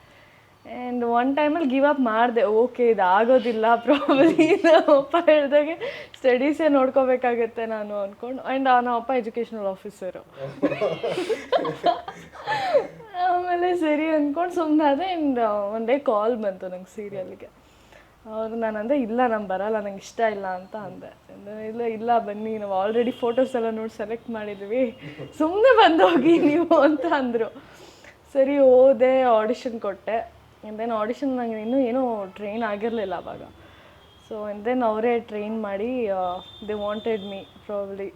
ಆ್ಯಂಡ್ ಒನ್ ಟೈಮಲ್ಲಿ ಗಿವ್ ಅಪ್ ಮಾಡಿದೆ. ಓಕೆ ಇದು ಆಗೋದಿಲ್ಲ ಪ್ರಾಬಲಿ, ನಮ್ಮಪ್ಪ ಹೇಳ್ದಾಗೆ ಸ್ಟಡೀಸೇ ನೋಡ್ಕೋಬೇಕಾಗತ್ತೆ ನಾನು ಅಂದ್ಕೊಂಡು. ಆ್ಯಂಡ್ ನಮ್ಮಪ್ಪ ಎಜುಕೇಷನಲ್ ಆಫೀಸರು. ಆಮೇಲೆ ಸರಿ ಅಂದ್ಕೊಂಡು ಸುಮ್ಮನಾದೆ. ಆ್ಯಂಡ್ ಒನ್ ಡೇ ಕಾಲ್ ಬಂತು ನಂಗೆ ಸೀರಿಯಲ್ಗೆ. ನಾನು ಅಂದೆ ಇಲ್ಲ ನಾನು ಬರಲ್ಲ, ನಂಗೆ ಇಷ್ಟ ಇಲ್ಲ ಅಂತ ಅಂದೆ. ಇಲ್ಲ ಬನ್ನಿ, ನಾವು ಆಲ್ರೆಡಿ ಫೋಟೋಸ್ ಎಲ್ಲ ನೋಡಿ ಸೆಲೆಕ್ಟ್ ಮಾಡಿದ್ವಿ, ಸುಮ್ಮನೆ ಬಂದೋಗಿ ನೀವು ಅಂತ ಅಂದರು. ಸರಿ ಹೋದೆ, ಆಡಿಷನ್ ಕೊಟ್ಟೆ. ಆ್ಯಂಡ್ ದೆನ್ ಆಡಿಷನ್ ನಂಗೆ ಇನ್ನೂ ಏನೂ ಟ್ರೈನ್ ಆಗಿರಲಿಲ್ಲ ಅವಾಗ. ಸೊ ಆ್ಯಂಡ್ ದೆನ್ ಅವರೇ ಟ್ರೈನ್ ಮಾಡಿ they wanted me probably.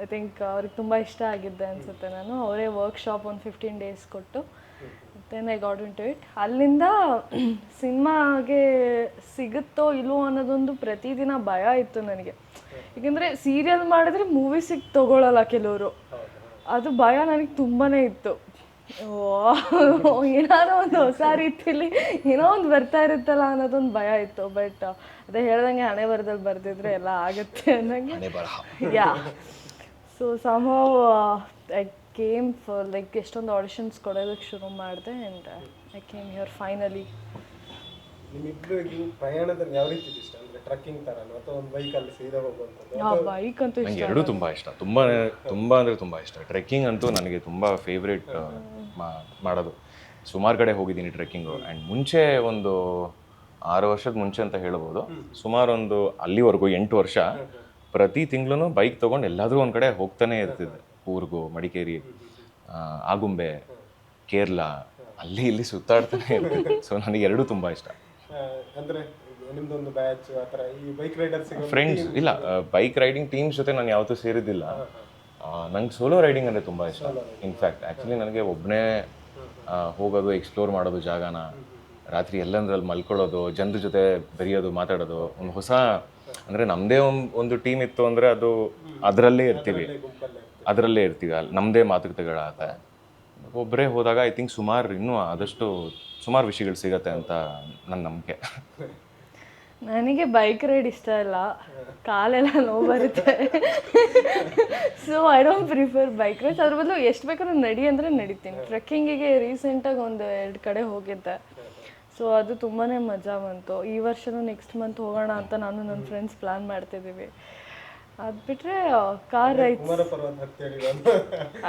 I think ಅವ್ರಿಗೆ ತುಂಬ ಇಷ್ಟ ಆಗಿದ್ದೆ ಅನಿಸುತ್ತೆ. ನಾನು ಅವರೇ ವರ್ಕ್ಶಾಪ್ ಒಂದು 15 days ಕೊಟ್ಟು then I got into ಇಟ್. ಅಲ್ಲಿಂದ ಸಿನಿಮಾಗೆ ಸಿಗುತ್ತೋ ಇಲ್ವೋ ಅನ್ನೋದೊಂದು ಪ್ರತಿದಿನ ಭಯ ಇತ್ತು ನನಗೆ. ಏಕೆಂದರೆ ಸೀರಿಯಲ್ ಮಾಡಿದ್ರೆ ಮೂವೀಸಿಗೆ ತೊಗೊಳ್ಳಲ್ಲ ಕೆಲವರು, ಅದು ಭಯ ನನಗೆ ತುಂಬಾ ಇತ್ತು. ಏನಾರೋ ಒಂದು ಹೊಸ ರೀತಿಯಲ್ಲಿ ಏನೋ ಒಂದು ಬರ್ತಾ ಇರುತ್ತಲ್ಲ ಅನ್ನೋದೊಂದು ಭಯ ಇತ್ತು. ಬಟ್ ಅದೇ ಹೇಳ್ದಂಗೆ ಹಣೆ ಬರದಲ್ಲಿ ಬರ್ದಿದ್ರೆ ಎಲ್ಲ ಆಗುತ್ತೆ ಅನ್ನಂಗೆ. Yeah so somehow I came for like ಎಷ್ಟೊಂದು ಆಡಿಷನ್ಸ್ ಕೊಡೋದಕ್ಕೆ ಶುರು ಮಾಡಿದೆ. And I came here finally. ನಿಮ್ಮಿಬ್ಬರಿಗೂ ಪ್ರಯಾಣದಲ್ಲಿ ಯಾವ ರೀತಿ ಇಷ್ಟ? ಅಂದರೆ ಟ್ರಕ್ಕಿಂಗ್ ಥರನೋ ಅಥವಾ ಒಂದು ಬೈಕಲ್ಲಿ ಸೀದಾ ಹೋಗುವಂಥದ್ದು? ಆ ಬೈಕ್ ಅಂತೂ ನನಗೆ ಎರಡೂ ತುಂಬ ಇಷ್ಟ, ತುಂಬ ಅಂದರೆ ತುಂಬ ಇಷ್ಟ. ಟ್ರೆಕ್ಕಿಂಗ್ ಅಂತೂ ನನಗೆ ತುಂಬ ಫೇವ್ರೇಟ್ ಮಾಡೋದು. ಸುಮಾರು ಕಡೆ ಹೋಗಿದ್ದೀನಿ ಟ್ರೆಕ್ಕಿಂಗು. ಆ್ಯಂಡ್ ಮುಂಚೆ ಒಂದು 6 ವರ್ಷದ ಮುಂಚೆ ಅಂತ ಹೇಳ್ಬೋದು, ಸುಮಾರು ಒಂದು ಅಲ್ಲಿವರೆಗೂ 8 ವರ್ಷ ಪ್ರತಿ ತಿಂಗಳು ಬೈಕ್ ತೊಗೊಂಡು ಎಲ್ಲಾದರೂ ಒಂದು ಕಡೆ ಹೋಗ್ತಾನೆ ಇರ್ತಿದ್ದೆ. ಕೂರ್ಗು, ಮಡಿಕೇರಿ, ಆಗುಂಬೆ, ಕೇರಳ, ಅಲ್ಲಿ ಇಲ್ಲಿ ಸುತ್ತಾಡ್ತಾನೆ ಇರ್ತಿದ್ದೆ. ಸೊ ನನಗೆ ಎರಡೂ ತುಂಬ ಇಷ್ಟ. ಅಂದರೆ ನಿಮ್ದೊಂದು ಬ್ಯಾಚ್ ಆ ಥರ ಈ ಬೈಕ್ ರೈಡರ್ಸ್ ಫ್ರೆಂಡ್ಸ್ ಇಲ್ಲ, ಬೈಕ್ ರೈಡಿಂಗ್ ಟೀಮ್ಸ್ ಜೊತೆ ನಾನು ಯಾವತ್ತೂ ಸೇರಿದ್ದಿಲ್ಲ. ನಂಗೆ ಸೋಲೋ ರೈಡಿಂಗ್ ಅಂದರೆ ತುಂಬ ಇಷ್ಟ. ಇನ್ಫ್ಯಾಕ್ಟ್ ಆ್ಯಕ್ಚುಲಿ ನನಗೆ ಒಬ್ಬನೇ ಹೋಗೋದು, ಎಕ್ಸ್ಪ್ಲೋರ್ ಮಾಡೋದು ಜಾಗನ, ರಾತ್ರಿ ಎಲ್ಲಂದ್ರಲ್ಲಿ ಮಲ್ಕೊಳ್ಳೋದು, ಜನರ ಜೊತೆ ಬೆರೆಯೋದು, ಮಾತಾಡೋದು, ಒಂದು ಹೊಸ ಅಂದರೆ ನಮ್ಮದೇ ಒಂದು ಟೀಮ್ ಇತ್ತು ಅಂದರೆ ಅದು ಅದರಲ್ಲೇ ಇರ್ತೀವಿ, ಅಲ್ಲಿ ನಮ್ಮದೇ ಮಾತುಕತೆಗಳಾಗುತ್ತೆ. ಒಬ್ಬರೇ ಹೋದಾಗ ಐ ಥಿಂಕ್ ಇನ್ನೂ ಆದಷ್ಟು ಸುಮಾರು ವಿಷಯಗಳು ಸಿಗತ್ತೆ ಅಂತ ನನ್ನ ನಂಬಿಕೆ. ನನಗೆ ಬೈಕ್ ರೈಡ್ ಇಷ್ಟ ಇಲ್ಲ, ಕಾಲೆಲ್ಲ ನೋವು ಬರುತ್ತೆ. So I don't prefer bike rides. ಅದ್ರ ಬದಲು ಎಷ್ಟು ಬೇಕಾದ್ರೂ ನಡಿ ಅಂದರೆ ನಡಿತೀನಿ. ಟ್ರೆಕ್ಕಿಂಗಿಗೆ ರೀಸೆಂಟಾಗಿ 1-2 ಕಡೆ ಹೋಗಿದ್ದೆ. ಸೊ ಅದು ತುಂಬಾ ಮಜಾ ಬಂತು. ಈ ವರ್ಷನೂ ನೆಕ್ಸ್ಟ್ ಮಂತ್ ಹೋಗೋಣ ಅಂತ ನಾನು ನನ್ನ ಫ್ರೆಂಡ್ಸ್ ಪ್ಲ್ಯಾನ್ ಮಾಡ್ತಿದ್ದೀವಿ. ಅದು ಬಿಟ್ಟರೆ ಕಾರ್ ರೈಡ್ಸ್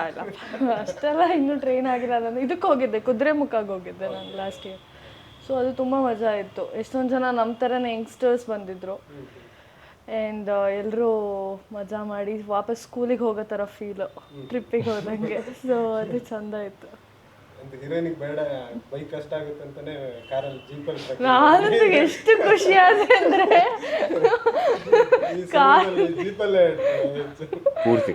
ಅಲ್ಲ, ಅಷ್ಟೆಲ್ಲ ಇನ್ನೂ ಟ್ರೈನ್ ಆಗಿಲ್ಲ. ನಾನು ಇದಕ್ಕೆ ಹೋಗಿದ್ದೆ, ಕುದುರೆಮುಖಕ್ಕೆ ಹೋಗಿದ್ದೆ ನಾನು ಲಾಸ್ಟ್ ಇಯರ್. ಸೊ ಅದು ತುಂಬ ಮಜಾ ಇತ್ತು. ಎಷ್ಟೊಂದು ಜನ ನಮ್ಮ ಥರನೇ ಯಂಗ್ಸ್ಟರ್ಸ್ ಬಂದಿದ್ದರು. ಆ್ಯಂಡ್ ಎಲ್ಲರೂ ಮಜಾ ಮಾಡಿ ವಾಪಸ್ ಸ್ಕೂಲಿಗೆ ಹೋಗೋ ಥರ ಫೀಲು, ಟ್ರಿಪ್ಪಿಗೆ ಹೋದಂಗೆ. ಸೊ ಅದು ಚೆಂದ ಇತ್ತು. ಹೀರೋಯಿನಿಗೆ ಬೇಡ ಬೈಕ್ ಕಷ್ಟ ಆಗುತ್ತೆ ಅಂತಾನೆ ಕಾರಲ್ಲಿ ಜೀಪಲ್ಲಿ ನಾನಂತೂ ಎಷ್ಟು ಖುಷಿ ಆದ್ರೆ ಅಂದರೆ ಜೀಪಲ್ಲೇ ಪೂರ್ತಿ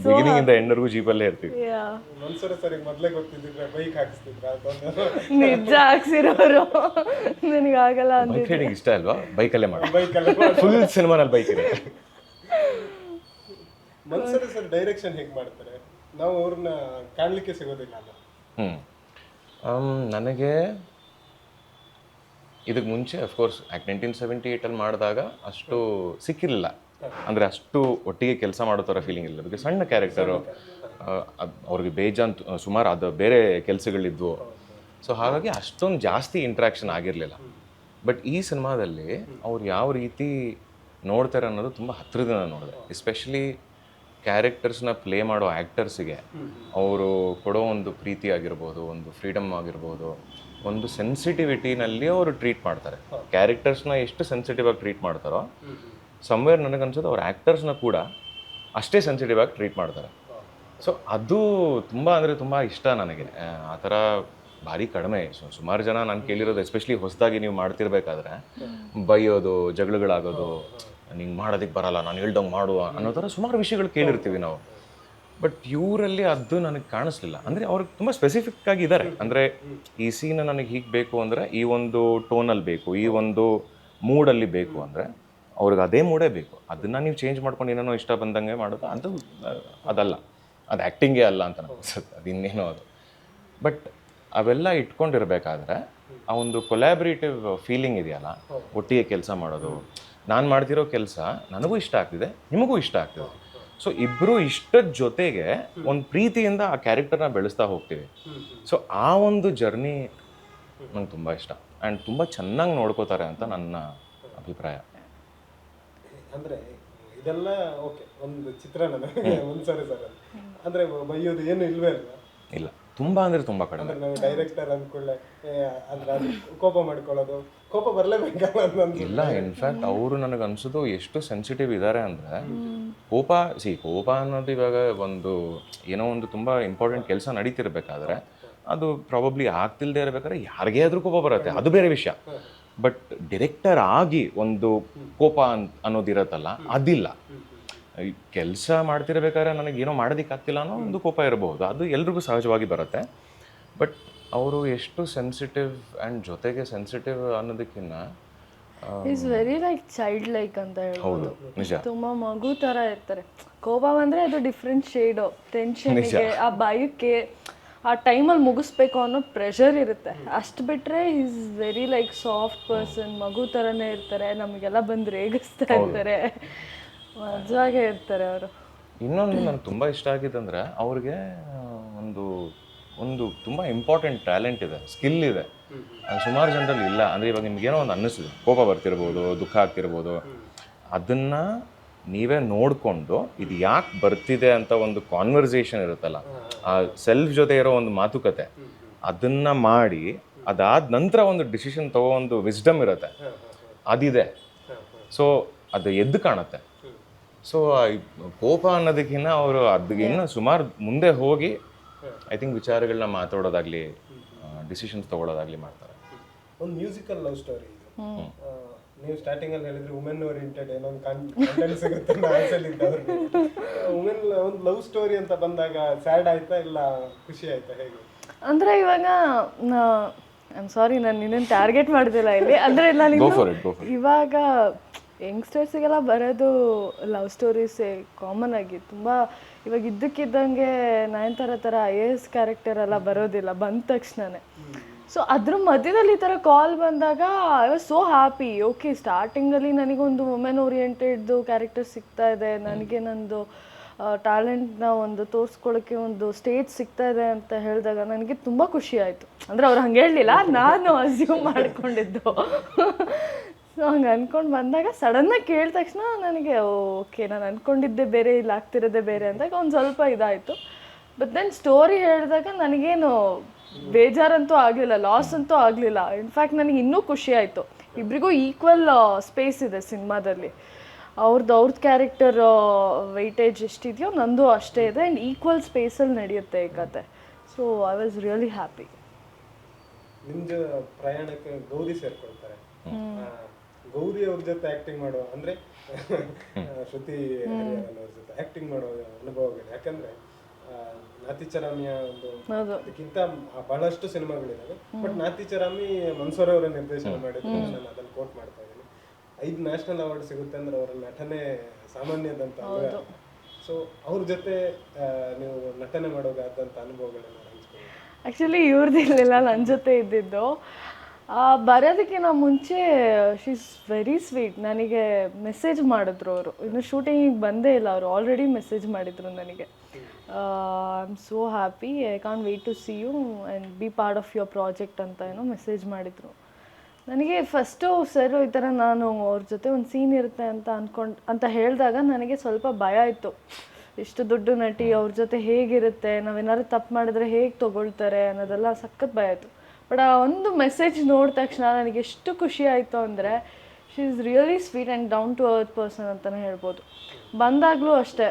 ಬಿಗಿನಿಂಗ್ ಇಂದ ಎಂಡ್ವರೆಗೂ ಜೀಪಲ್ಲೇ ಇರ್ತೀವಿ. ಮನ್ಸೂರ ಸರಿ ಮೊದಲೇ ಗೊತ್ತಿದ್ದಿದ್ರೆ ಬೈಕ್ ಹಾಕಿಸ್ತಿದ್ರ ನಿಜ ಹಾಕ್ಸಿರೋರು. ನನಗಾಗಲ್ಲ ಅಂತ. ಬೈಕ್ ರೈಡಿಂಗ್ ಇಷ್ಟ ಅಲ್ವಾ? ಬೈಕಲ್ಲೇ ಮಾಡಿ ಫುಲ್ ಸಿನಿಮಾನಲ್ಲಿ ಬೈಕ್ ಇದೆ. ಮನ್ಸೂರ ಸರ್ ಡೈರೆಕ್ಷನ್ ಹೇಗೆ ಮಾಡ್ತಾರೆ? ನಾವು ಅವ್ರನ್ನ ಕಾಣಲಿಕ್ಕೆ ಸಿಗೋದಿಲ್ಲ ಅಲ್ಲ. ನನಗೆ ಇದಕ್ಕೆ ಮುಂಚೆ ಅಫ್ಕೋರ್ಸ್ 1978 ಮಾಡಿದಾಗ ಅಷ್ಟು ಸಿಕ್ಕಿರಲಿಲ್ಲ. ಅಂದರೆ ಅಷ್ಟು ಒಟ್ಟಿಗೆ ಕೆಲಸ ಮಾಡೋ ಥರ ಫೀಲಿಂಗ್ ಇಲ್ಲ. ಅದಕ್ಕೆ ಸಣ್ಣ ಕ್ಯಾರೆಕ್ಟರು, ಅವ್ರಿಗೆ ಬೇಜಾನ್ ಸುಮಾರು ಅದು ಬೇರೆ ಕೆಲಸಗಳಿದ್ವು. ಸೊ ಹಾಗಾಗಿ ಅಷ್ಟೊಂದು ಜಾಸ್ತಿ ಇಂಟ್ರ್ಯಾಕ್ಷನ್ ಆಗಿರಲಿಲ್ಲ. ಬಟ್ ಈ ಸಿನಿಮಾದಲ್ಲಿ ಅವ್ರು ಯಾವ ರೀತಿ ನೋಡ್ತಾರೆ ಅನ್ನೋದು ತುಂಬ ಹತ್ತಿರದಿಂದ ನೋಡಿದೆ. ಎಸ್ಪೆಷಲಿ ಕ್ಯಾರೆಕ್ಟರ್ಸ್ನ ಪ್ಲೇ ಮಾಡೋ ಆ್ಯಕ್ಟರ್ಸಿಗೆ ಅವರು ಕೊಡೋ ಒಂದು ಪ್ರೀತಿ ಆಗಿರ್ಬೋದು, ಒಂದು ಫ್ರೀಡಮ್ ಆಗಿರ್ಬೋದು, ಒಂದು ಸೆನ್ಸಿಟಿವಿಟಿನಲ್ಲಿ ಅವರು ಟ್ರೀಟ್ ಮಾಡ್ತಾರೆ. ಕ್ಯಾರೆಕ್ಟರ್ಸ್ನ ಎಷ್ಟು ಸೆನ್ಸಿಟಿವ್ ಆಗಿ ಟ್ರೀಟ್ ಮಾಡ್ತಾರೋ ಸಮ್ವೇರ್ ನನಗನ್ಸೋದು ಅವ್ರ ಆ್ಯಕ್ಟರ್ಸ್ನ ಕೂಡ ಅಷ್ಟೇ ಸೆನ್ಸಿಟಿವ್ ಆಗಿ ಟ್ರೀಟ್ ಮಾಡ್ತಾರೆ. ಸೊ ಅದು ತುಂಬ ಅಂದರೆ ತುಂಬ ಇಷ್ಟ ನನಗೆ. ಆ ಥರ ಭಾರಿ ಕಡಿಮೆ. ಸುಮಾರು ಜನ ನಾನು ಕೇಳಿರೋದು, ಎಸ್ಪೆಷಲಿ ಹೊಸದಾಗಿ ನೀವು ಮಾಡ್ತಿರ್ಬೇಕಾದ್ರೆ ಬೈಯೋದು, ಜಗಳಗಳಾಗೋದು, ನಿಂಗೆ ಮಾಡೋದಕ್ಕೆ ಬರಲ್ಲ, ನಾನು ಹೇಳ್ದಂಗೆ ಮಾಡುವ ಅನ್ನೋ ಥರ ಸುಮಾರು ವಿಷಯಗಳು ಕೇಳಿರ್ತೀವಿ ನಾವು. ಬಟ್ ಇವರಲ್ಲಿ ಅದು ನನಗೆ ಕಾಣಿಸ್ಲಿಲ್ಲ. ಅಂದರೆ ಅವ್ರಿಗೆ ತುಂಬ ಸ್ಪೆಸಿಫಿಕ್ ಆಗಿ ಇದ್ದಾರೆ. ಅಂದರೆ ಈ ಸೀನ್ ನನಗೆ ಹೀಗೆ ಬೇಕು ಅಂದರೆ ಈ ಒಂದು ಟೋನಲ್ಲಿ ಬೇಕು, ಈ ಒಂದು ಮೂಡಲ್ಲಿ ಬೇಕು ಅಂದರೆ ಅವ್ರಿಗೆ ಅದೇ ಮೂಡೇ ಬೇಕು. ಅದನ್ನು ನೀವು ಚೇಂಜ್ ಮಾಡ್ಕೊಂಡು ಏನೇನೋ ಇಷ್ಟ ಬಂದಂಗೆ ಮಾಡೋದು ಅದು ಅದಲ್ಲ, ಅದು ಆ್ಯಕ್ಟಿಂಗೇ ಅಲ್ಲ ಅಂತ ನನಗೆ ಅನ್ಸುತ್ತೆ. ಅದು ಇನ್ನೇನೋ ಅದು. ಬಟ್ ಅವೆಲ್ಲ ಇಟ್ಕೊಂಡಿರ್ಬೇಕಾದ್ರೆ ಆ ಒಂದು ಕೊಲ್ಯಾಬ್ರೇಟಿವ್ ಫೀಲಿಂಗ್ ಇದೆಯಲ್ಲ, ಒಟ್ಟಿಗೆ ಕೆಲಸ ಮಾಡೋದು, ನಾನು ಮಾಡ್ತಿರೋ ಕೆಲಸ ನನಗೂ ಇಷ್ಟ ಆಗ್ತಿದೆ, ನಿಮಗೂ ಇಷ್ಟ ಆಗ್ತಿದೆ. ಸೊ ಇಬ್ಬರು ಇಷ್ಟದ ಜೊತೆಗೆ ಒಂದು ಪ್ರೀತಿಯಿಂದ ಆ ಕ್ಯಾರೆಕ್ಟರ್ನ ಬೆಳೆಸ್ತಾ ಹೋಗ್ತೀವಿ. ಸೊ ಆ ಒಂದು ಜರ್ನಿ ನಂಗೆ ತುಂಬ ಇಷ್ಟ ಆ್ಯಂಡ್ ತುಂಬ ಚೆನ್ನಾಗಿ ನೋಡ್ಕೋತಾರೆ ಅಂತ ನನ್ನ ಅಭಿಪ್ರಾಯ. ಅಂದ್ರೆ ಇದೆಲ್ಲ ಓಕೆ, ಒಂದು ಚಿತ್ರಣ ಒಂದ್ಸರಿ ಸರ್ ಅಂದ್ರೆ ಬೈಯೋದು ಏನು ಇಲ್ವೇ ಇಲ್ಲ. ಇಲ್ಲ, ತುಂಬ ಅಂದರೆ ತುಂಬ ಕಡಿಮೆ. ಅಂದ್ರೆ ನಾವು ಡೈರೆಕ್ಟರ್ ಅಂದ್ಕೊಳ್ಳೆ ಅಂದ್ರೆ ಅದು ಕೋಪ ಮಾಡ್ಕೊಳ್ಳೋದು, ಕೋಪ ಬರಲೇಬೇಕಲ್ಲ ಅನ್ನೋದು. ಇಲ್ಲ, ಇನ್ಫ್ಯಾಕ್ಟ್ ಅವರು ನನಗೆ ಅನ್ಸೋದು ಎಷ್ಟು ಸೆನ್ಸಿಟಿವ್ ಇದ್ದಾರೆ ಅಂದರೆ, ಕೋಪ ಅನ್ನೋದು ಇವಾಗ ಒಂದು ಏನೋ ಒಂದು ತುಂಬ ಇಂಪಾರ್ಟೆಂಟ್ ಕೆಲಸ ನಡೀತಿರ್ಬೇಕಾದ್ರೆ ಅದು ಪ್ರಾಬಬ್ಲಿ ಆಗ್ತಿಲ್ದೇ ಇರಬೇಕಾದ್ರೆ ಯಾರಿಗೇ ಆದರೂ ಕೋಪ ಬರುತ್ತೆ, ಅದು ಬೇರೆ ವಿಷಯ. ಬಟ್ ಡಿರೆಕ್ಟರ್ ಆಗಿ ಒಂದು ಕೋಪ ಅನ್ನೋದಿರತ್ತಲ್ಲ, ಅದಿಲ್ಲ. ಕೆಲಸ ಮಾಡ್ತಿರ್ಬೇಕಾದ್ರೆ ನನಗೇನೋ ಮಾಡೋದಕ್ಕಾಗ್ತಿಲ್ಲ ಅನ್ನೋ ಒಂದು ಕೋಪ ಇರಬಹುದು, ಅದು ಎಲ್ರಿಗೂ ಸಹಜವಾಗಿ ಬರುತ್ತೆ. ಬಟ್ ಅವರು ಎಷ್ಟು ಸೆನ್ಸಿಟಿವ್ ಆ್ಯಂಡ್ ಜೊತೆಗೆ ಸೆನ್ಸಿಟಿವ್ ಅನ್ನೋದಕ್ಕಿಂತ is very like child like ಅಂತ ಹೇಳ್ಬೋದು. ನಿಜ. ತುಂಬ ಮಗು ಥರ ಇರ್ತಾರೆ. ಕೋಪ ಬಂದರೆ ಅದು ಡಿಫ್ರೆಂಟ್ ಶೇಡು, ಟೆನ್ಷನ್ಗೆ, ಆ ಭಯಕ್ಕೆ, ಆ ಟೈಮಲ್ಲಿ ಮುಗಿಸ್ಬೇಕು ಅನ್ನೋ ಪ್ರೆಷರ್ ಇರುತ್ತೆ. ಅಷ್ಟು ಬಿಟ್ಟರೆ is very like soft person, ಮಗು ಥರನೇ ಇರ್ತಾರೆ, ನಮಗೆಲ್ಲ ಬಂದು ರೇಗಿಸ್ತಾ ಇರ್ತಾರೆ, ಮಜವಾಗೇ ಇರ್ತಾರೆ ಅವರು. ಇನ್ನೊಂದು ನನಗೆ ತುಂಬ ಇಷ್ಟ ಆಗಿದ್ದಂದ್ರೆ ಅವ್ರಿಗೆ ಒಂದು ಒಂದು ತುಂಬ ಇಂಪಾರ್ಟೆಂಟ್ ಟ್ಯಾಲೆಂಟ್ ಇದೆ, ಸ್ಕಿಲ್ ಇದೆ, ಸುಮಾರು ಜನರಲ್ಲಿ ಇಲ್ಲ. ಅಂದರೆ ಇವಾಗ ನಿಮ್ಗೇನೋ ಒಂದು ಅನ್ನಿಸ್ತಿದೆ, ಕೋಪ ಬರ್ತಿರ್ಬೋದು, ದುಃಖ ಆಗ್ತಿರ್ಬೋದು, ಅದನ್ನು ನೀವೇ ನೋಡಿಕೊಂಡು ಇದು ಯಾಕೆ ಬರ್ತಿದೆ ಅಂತ ಒಂದು ಕಾನ್ವರ್ಸೇಷನ್ ಇರುತ್ತಲ್ಲ, ಆ ಸೆಲ್ಫ್ ಜೊತೆ ಇರೋ ಒಂದು ಮಾತುಕತೆ, ಅದನ್ನು ಮಾಡಿ ಅದಾದ ನಂತರ ಒಂದು ಡಿಸಿಷನ್ ತಗೋ ಒಂದು ವಿಸ್ಡಮ್ ಇರುತ್ತೆ, ಅದಿದೆ. ಸೊ ಅದು ಎದ್ದು ಕಾಣುತ್ತೆ. ಸೊ ಕೋಪ ಅನ್ನೋದಕ್ಕಿಂತ ಅವರು ಅದಕ್ಕಿಂತ ಸುಮಾರು ಮುಂದೆ ಹೋಗಿ ಐ ಥಿಂಕ್ ವಿಚಾರಗಳನ್ನ ಮಾತಾಡೋದಾಗ್ಲಿ, ಡಿಸಿಷನ್ಸ್ ತಗೊಳ್ಳೋದಾಗ್ಲಿ ಮಾಡ್ತಾರೆ. ಒಂದು ಮ್ಯೂಸಿಕಲ್ ಲವ್ ಸ್ಟೋರಿ ಇದು. ನೀವು ಸ್ಟಾರ್ಟಿಂಗ್ ಅಲ್ಲಿ ಹೇಳಿದ್ರೆ ವುಮೆನ್ ಓರಿಯೆಂಟೆಡ್ ಏನೋ ಒಂದು ಕಂಟೆಂಟ್ ಸಿಗುತ್ತೆ ಅಂತ ಆಸೆಲಿದ್ದ ಅವ್ರಿಗೆ. ವುಮೆನ್ ಒಂದು ಲವ್ ಸ್ಟೋರಿ ಅಂತ ಬಂದಾಗ ಸ್ಯಾಡ್ ಆಯ್ತಾ ಇಲ್ಲ ಖುಷಿ ಆಯ್ತಾ, ಹೇಗೆ? ಅಂದರೆ ಇವಾಗ ಐ ಆಮ್ ಸಾರಿ, ನಾನು ನಿನ್ನನ್ನು ಟಾರ್ಗೆಟ್ ಮಾಡೋದಿಲ್ಲ ಇಲ್ಲಿ. ಅಂದರೆ ಇಲ್ಲ, ಇವಾಗ ಯಂಗ್ಸ್ಟರ್ಸಿಗೆಲ್ಲ ಬರೋದು ಲವ್ ಸ್ಟೋರೀಸೇ ಕಾಮನ್ ಆಗಿ. ತುಂಬ ಇವಾಗ ಇದ್ದಕ್ಕಿದ್ದಂಗೆ ನಯನತಾರ ಥರ IAS ಕ್ಯಾರೆಕ್ಟರ್ ಎಲ್ಲ ಬರೋದಿಲ್ಲ ಬಂದ ತಕ್ಷಣನೇ. ಸೊ ಅದ್ರ ಮಧ್ಯದಲ್ಲಿ ಈ ಥರ ಕಾಲ್ ಬಂದಾಗ I was so happy. Okay, ಸ್ಟಾರ್ಟಿಂಗಲ್ಲಿ ನನಗೊಂದು ವುಮೆನ್ ಓರಿಯೆಂಟೆಡ್ದು ಕ್ಯಾರೆಕ್ಟರ್ ಸಿಗ್ತಾ ಇದೆ, ನನಗೆ ನಂದು ಟ್ಯಾಲೆಂಟ್ನ ಒಂದು ತೋರಿಸ್ಕೊಳ್ಳೋಕ್ಕೆ ಒಂದು ಸ್ಟೇಜ್ ಸಿಗ್ತಾ ಇದೆ ಅಂತ ಹೇಳಿದಾಗ ನನಗೆ ತುಂಬ ಖುಷಿ ಆಯಿತು. ಅಂದರೆ ಅವ್ರು ಹಂಗೆ ಹೇಳಲಿಲ್ಲ, ನಾನು ಅಸ್ಯೂಮ್ ಮಾಡ್ಕೊಂಡಿದ್ದು. ಸೊ ಹಂಗೆ ಅಂದ್ಕೊಂಡು ಬಂದಾಗ ಸಡನ್ನಾಗಿ ಕೇಳಿದ ತಕ್ಷಣ ನನಗೆ ಓಕೆ, ನಾನು ಅಂದ್ಕೊಂಡಿದ್ದೆ ಬೇರೆ, ಇಲ್ಲಿ ಆಗ್ತಿರೋದೇ ಬೇರೆ ಅಂದಾಗ ಒಂದು ಸ್ವಲ್ಪ ಇದಾಯಿತು. ಬಟ್ ದೆನ್ ಸ್ಟೋರಿ ಹೇಳಿದಾಗ ನನಗೇನು ಬೇಜಾರಂತೂ ಆಗಲಿಲ್ಲ, ಲಾಸ್ ಅಂತೂ ಆಗಲಿಲ್ಲ. ಇನ್ಫ್ಯಾಕ್ಟ್ ನನಗೆ ಇನ್ನೂ ಖುಷಿ ಆಯಿತು. ಇಬ್ಬರಿಗೂ ಈಕ್ವಲ್ ಸ್ಪೇಸ್ ಇದೆ ಸಿನಿಮಾದಲ್ಲಿ. ಅವ್ರದ್ದು ಕ್ಯಾರೆಕ್ಟರ್ ವೆಯ್ಟೇಜ್ ಎಷ್ಟಿದೆಯೋ ನಂದು ಅಷ್ಟೇ ಇದೆ, ಆ್ಯಂಡ್ ಈಕ್ವಲ್ ಸ್ಪೇಸಲ್ಲಿ ನಡೆಯುತ್ತೆ ಈ ಕತೆ. So I was really happy. ನಿಮ್ದು ಪ್ರಯಾಣಕ್ಕೆ ಗೌರಿ ಸೇರ್ಕೊಳ್ತಾರೆ. ಗೌರಿ ಅವ್ರ ಜೊತೆ ಆಕ್ಟಿಂಗ್ ಮಾಡುವ ಅಂದ್ರೆ ಶ್ರುತಿ ಹರಿಹರನ್ ಅವ್ರ ಜೊತೆ ಆಕ್ಟಿಂಗ್ ಮಾಡೋ ಅನುಭವಗಳು. ಯಾಕಂದ್ರೆ ನಾತಿಚರಾಮಿಯ ಒಂದು ಅದಕ್ಕಿಂತ ಬಹಳಷ್ಟು ಸಿನಿಮಾಗಳಿದಾವೆ. ಬಟ್ ನಾತಿಚರಾಮಿ ಮನ್ಸೂರ್ ಅವರ ನಿರ್ದೇಶನ ಮಾಡಿದ್ರು, ನಾನು ಅದನ್ನ ಕೋಟ್ ಮಾಡ್ತಾ ಇದ್ದೀನಿ. 5 ನ್ಯಾಷನಲ್ ಅವಾರ್ಡ್ ಸಿಗುತ್ತೆ ಅಂದ್ರೆ ಅವರ ನಟನೆ ಸಾಮಾನ್ಯದಂತ. ಸೊ ಅವ್ರ ಜೊತೆ ನೀವು ನಟನೆ ಮಾಡೋದಾದಂಥ ಅನುಭವಗಳನ್ನ ಹಂಚ್ಕೊಳ್ಳಿ. ಆ್ಯಕ್ಚುಲಿ ಇವ್ರದ್ದು ಇರಲಿಲ್ಲ, ನನ್ನ ಜೊತೆ ಇದ್ದಿದ್ದು. ಬರೋದಕ್ಕಿಂತ ಮುಂಚೆ ಶಿ ಈಸ್ ವೆರಿ ಸ್ವೀಟ್. ನನಗೆ ಮೆಸೇಜ್ ಮಾಡಿದ್ರು ಅವರು, ಇನ್ನು ಶೂಟಿಂಗಿಗೆ ಬಂದೇ ಇಲ್ಲ, ಅವರು ಆಲ್ರೆಡಿ ಮೆಸೇಜ್ ಮಾಡಿದರು ನನಗೆ. I am so happy, I can't wait to see you and be part of your project ಅಂತ ಏನೋ ಮೆಸೇಜ್ ಮಾಡಿದರು ನನಗೆ. ಫಸ್ಟು ಸರ್ ಈ ಥರ ನಾನು ಅವ್ರ ಜೊತೆ ಒಂದು ಸೀನ್ ಇರುತ್ತೆ ಅಂತ ಹೇಳಿದಾಗ ನನಗೆ ಸ್ವಲ್ಪ ಭಯ ಇತ್ತು. ಎಷ್ಟು ದೊಡ್ಡ ನಟಿ, ಅವ್ರ ಜೊತೆ ಹೇಗಿರುತ್ತೆ, ನಾವೇನಾದ್ರು ತಪ್ಪು ಮಾಡಿದ್ರೆ ಹೇಗೆ ತೊಗೊಳ್ತಾರೆ ಅನ್ನೋದೆಲ್ಲ ಸಖತ್ ಭಯ ಇತ್ತು. ಬಟ್ ಆ ಒಂದು ಮೆಸೇಜ್ ನೋಡಿದ ತಕ್ಷಣ ನನಗೆ ಎಷ್ಟು ಖುಷಿ ಆಯಿತು ಅಂದರೆ, she is really sweet and down to earth person ಅಂತಲೇ ಹೇಳ್ಬೋದು. ಬಂದಾಗಲೂ ಅಷ್ಟೇ,